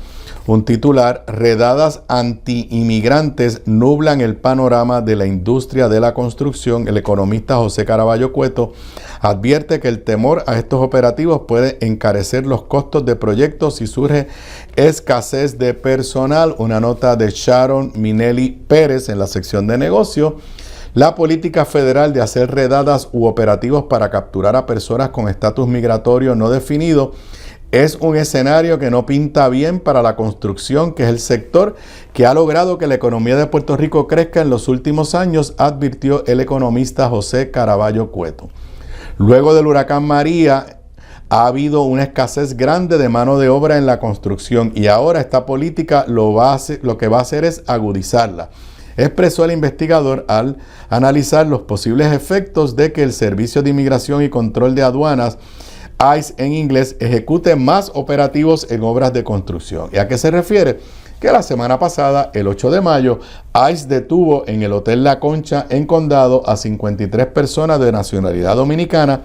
un titular: redadas anti-inmigrantes nublan el panorama de la industria de la construcción. El economista José Caraballo Cueto advierte que el temor a estos operativos puede encarecer los costos de proyectos si surge escasez de personal. Una nota de Sharon Minelli Pérez en la sección de negocio. La política federal de hacer redadas u operativos para capturar a personas con estatus migratorio no definido es un escenario que no pinta bien para la construcción, que es el sector que ha logrado que la economía de Puerto Rico crezca en los últimos años, advirtió el economista José Caraballo Cueto. Luego del huracán María, ha habido una escasez grande de mano de obra en la construcción y ahora esta política lo que va a hacer es agudizarla, expresó el investigador al analizar los posibles efectos de que el Servicio de Inmigración y Control de Aduanas, ICE en inglés, ejecute más operativos en obras de construcción. ¿Y a qué se refiere? Que la semana pasada, el 8 de mayo, ICE detuvo en el Hotel La Concha en Condado a 53 personas de nacionalidad dominicana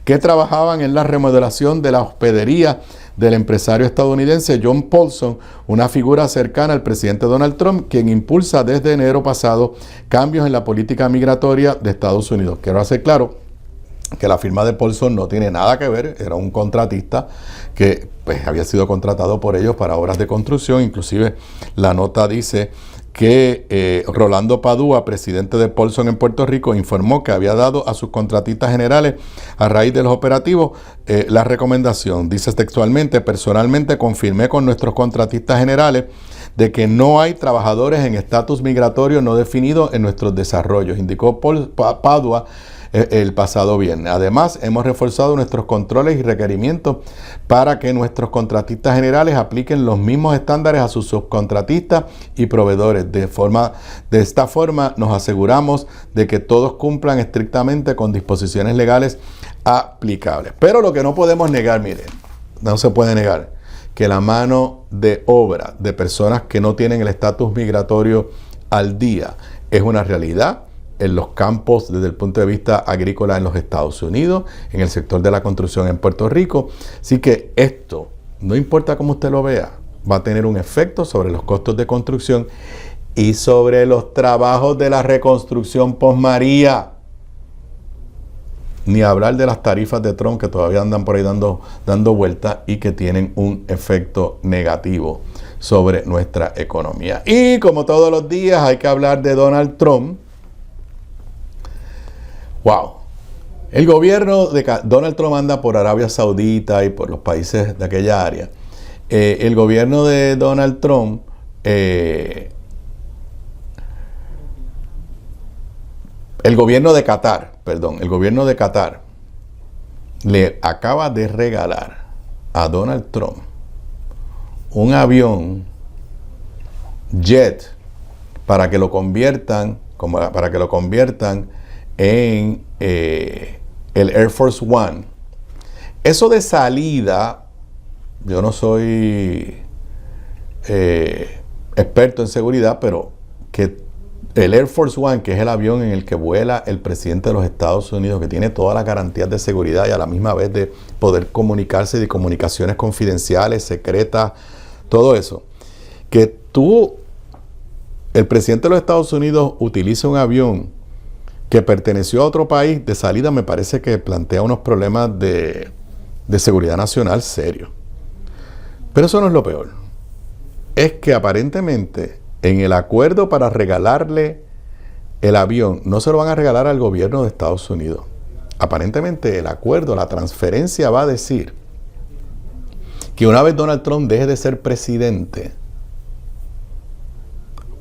que trabajaban en la remodelación de la hospedería del empresario estadounidense John Paulson, una figura cercana al presidente Donald Trump, quien impulsa desde enero pasado cambios en la política migratoria de Estados Unidos. Quiero hacer claro que la firma de Paulson no tiene nada que ver, era un contratista que pues, había sido contratado por ellos para obras de construcción. Inclusive la nota dice que Rolando Padua, presidente de Paulson en Puerto Rico, informó que había dado a sus contratistas generales a raíz de los operativos la recomendación. Dice textualmente: personalmente confirmé con nuestros contratistas generales de que no hay trabajadores en estatus migratorio no definido en nuestros desarrollos, indicó Padua el pasado viernes. Además, hemos reforzado nuestros controles y requerimientos para que nuestros contratistas generales apliquen los mismos estándares a sus subcontratistas y proveedores. De esta forma, nos aseguramos de que todos cumplan estrictamente con disposiciones legales aplicables. Pero lo que no podemos negar, miren, no se puede negar que la mano de obra de personas que no tienen el estatus migratorio al día es una realidad en los campos desde el punto de vista agrícola en los Estados Unidos, en el sector de la construcción en Puerto Rico. Así que esto, no importa cómo usted lo vea, va a tener un efecto sobre los costos de construcción y sobre los trabajos de la reconstrucción post-María. Ni hablar de las tarifas de Trump que todavía andan por ahí dando vueltas y que tienen un efecto negativo sobre nuestra economía. Y como todos los días hay que hablar de Donald Trump. ¡Wow! El gobierno de Donald Trump anda por Arabia Saudita y por los países de aquella área. El gobierno de Donald Trump el gobierno de Qatar le acaba de regalar a Donald Trump un avión jet para que lo conviertan en el Air Force One. Eso de salida, yo no soy experto en seguridad, pero que el Air Force One, que es el avión en el que vuela el presidente de los Estados Unidos, que tiene todas las garantías de seguridad y a la misma vez de poder comunicarse de comunicaciones confidenciales, secretas, todo eso, que el presidente de los Estados Unidos utiliza un avión que perteneció a otro país, de salida me parece que plantea unos problemas de seguridad nacional serios. Pero eso no es lo peor. Es que aparentemente en el acuerdo para regalarle el avión, no se lo van a regalar al gobierno de Estados Unidos. Aparentemente el acuerdo, la transferencia va a decir que una vez Donald Trump deje de ser presidente,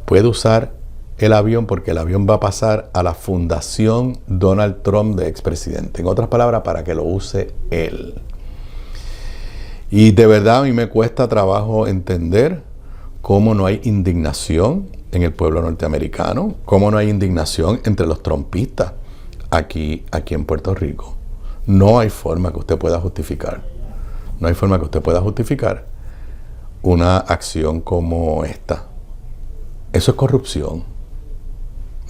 puede usar el avión porque el avión va a pasar a la Fundación Donald Trump de expresidente. En otras palabras, para que lo use él. Y de verdad a mí me cuesta trabajo entender cómo no hay indignación en el pueblo norteamericano, cómo no hay indignación entre los trumpistas aquí en Puerto Rico. No hay forma que usted pueda justificar. No hay forma que usted pueda justificar una acción como esta. Eso es corrupción.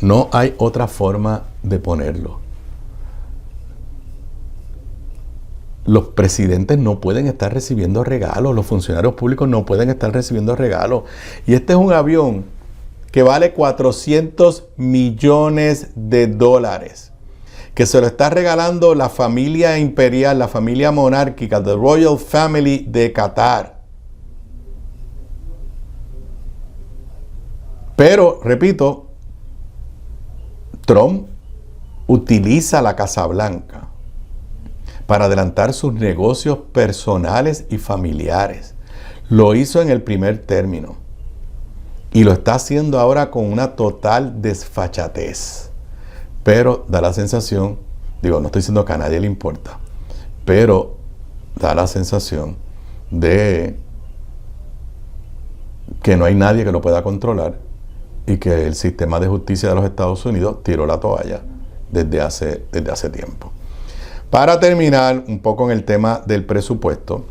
No hay otra forma de ponerlo. Los presidentes no pueden estar recibiendo regalos, los funcionarios públicos no pueden estar recibiendo regalos. Y este es un avión que vale $400 millones, que se lo está regalando la familia imperial, la familia monárquica, the Royal Family de Qatar. Pero, repito, Trump utiliza la Casa Blanca para adelantar sus negocios personales y familiares. Lo hizo en el primer término y lo está haciendo ahora con una total desfachatez. Pero da la sensación, no estoy diciendo que a nadie le importa, pero da la sensación de que no hay nadie que lo pueda controlar y que el sistema de justicia de los Estados Unidos tiró la toalla desde hace tiempo. Para terminar un poco en el tema del presupuesto,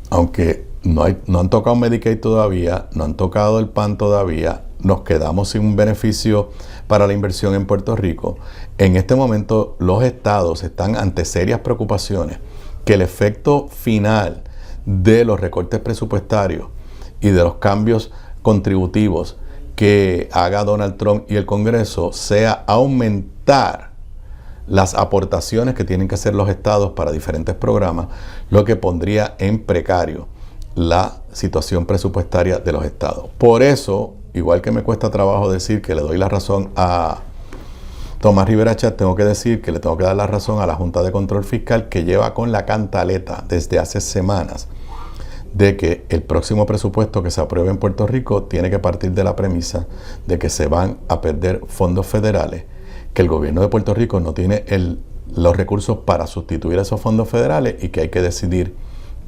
aunque no han tocado Medicaid todavía, no han tocado el PAN todavía, nos quedamos sin un beneficio para la inversión en Puerto Rico. En este momento los estados están ante serias preocupaciones que el efecto final de los recortes presupuestarios y de los cambios contributivos que haga Donald Trump y el Congreso sea aumentar las aportaciones que tienen que hacer los estados para diferentes programas, lo que pondría en precario la situación presupuestaria de los estados. Por eso, igual que me cuesta trabajo decir que le doy la razón a Tomás Rivera Chatz, tengo que decir que le tengo que dar la razón a la Junta de Control Fiscal, que lleva con la cantaleta desde hace semanas de que el próximo presupuesto que se apruebe en Puerto Rico tiene que partir de la premisa de que se van a perder fondos federales, que el gobierno de Puerto Rico no tiene los recursos para sustituir esos fondos federales y que hay que decidir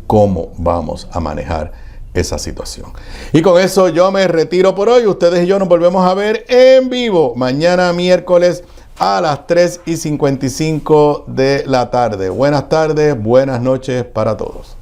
cómo vamos a manejar esa situación. Y con eso yo me retiro por hoy. Ustedes y yo nos volvemos a ver en vivo mañana miércoles a las 3:55 de la tarde. Buenas tardes, buenas noches para todos.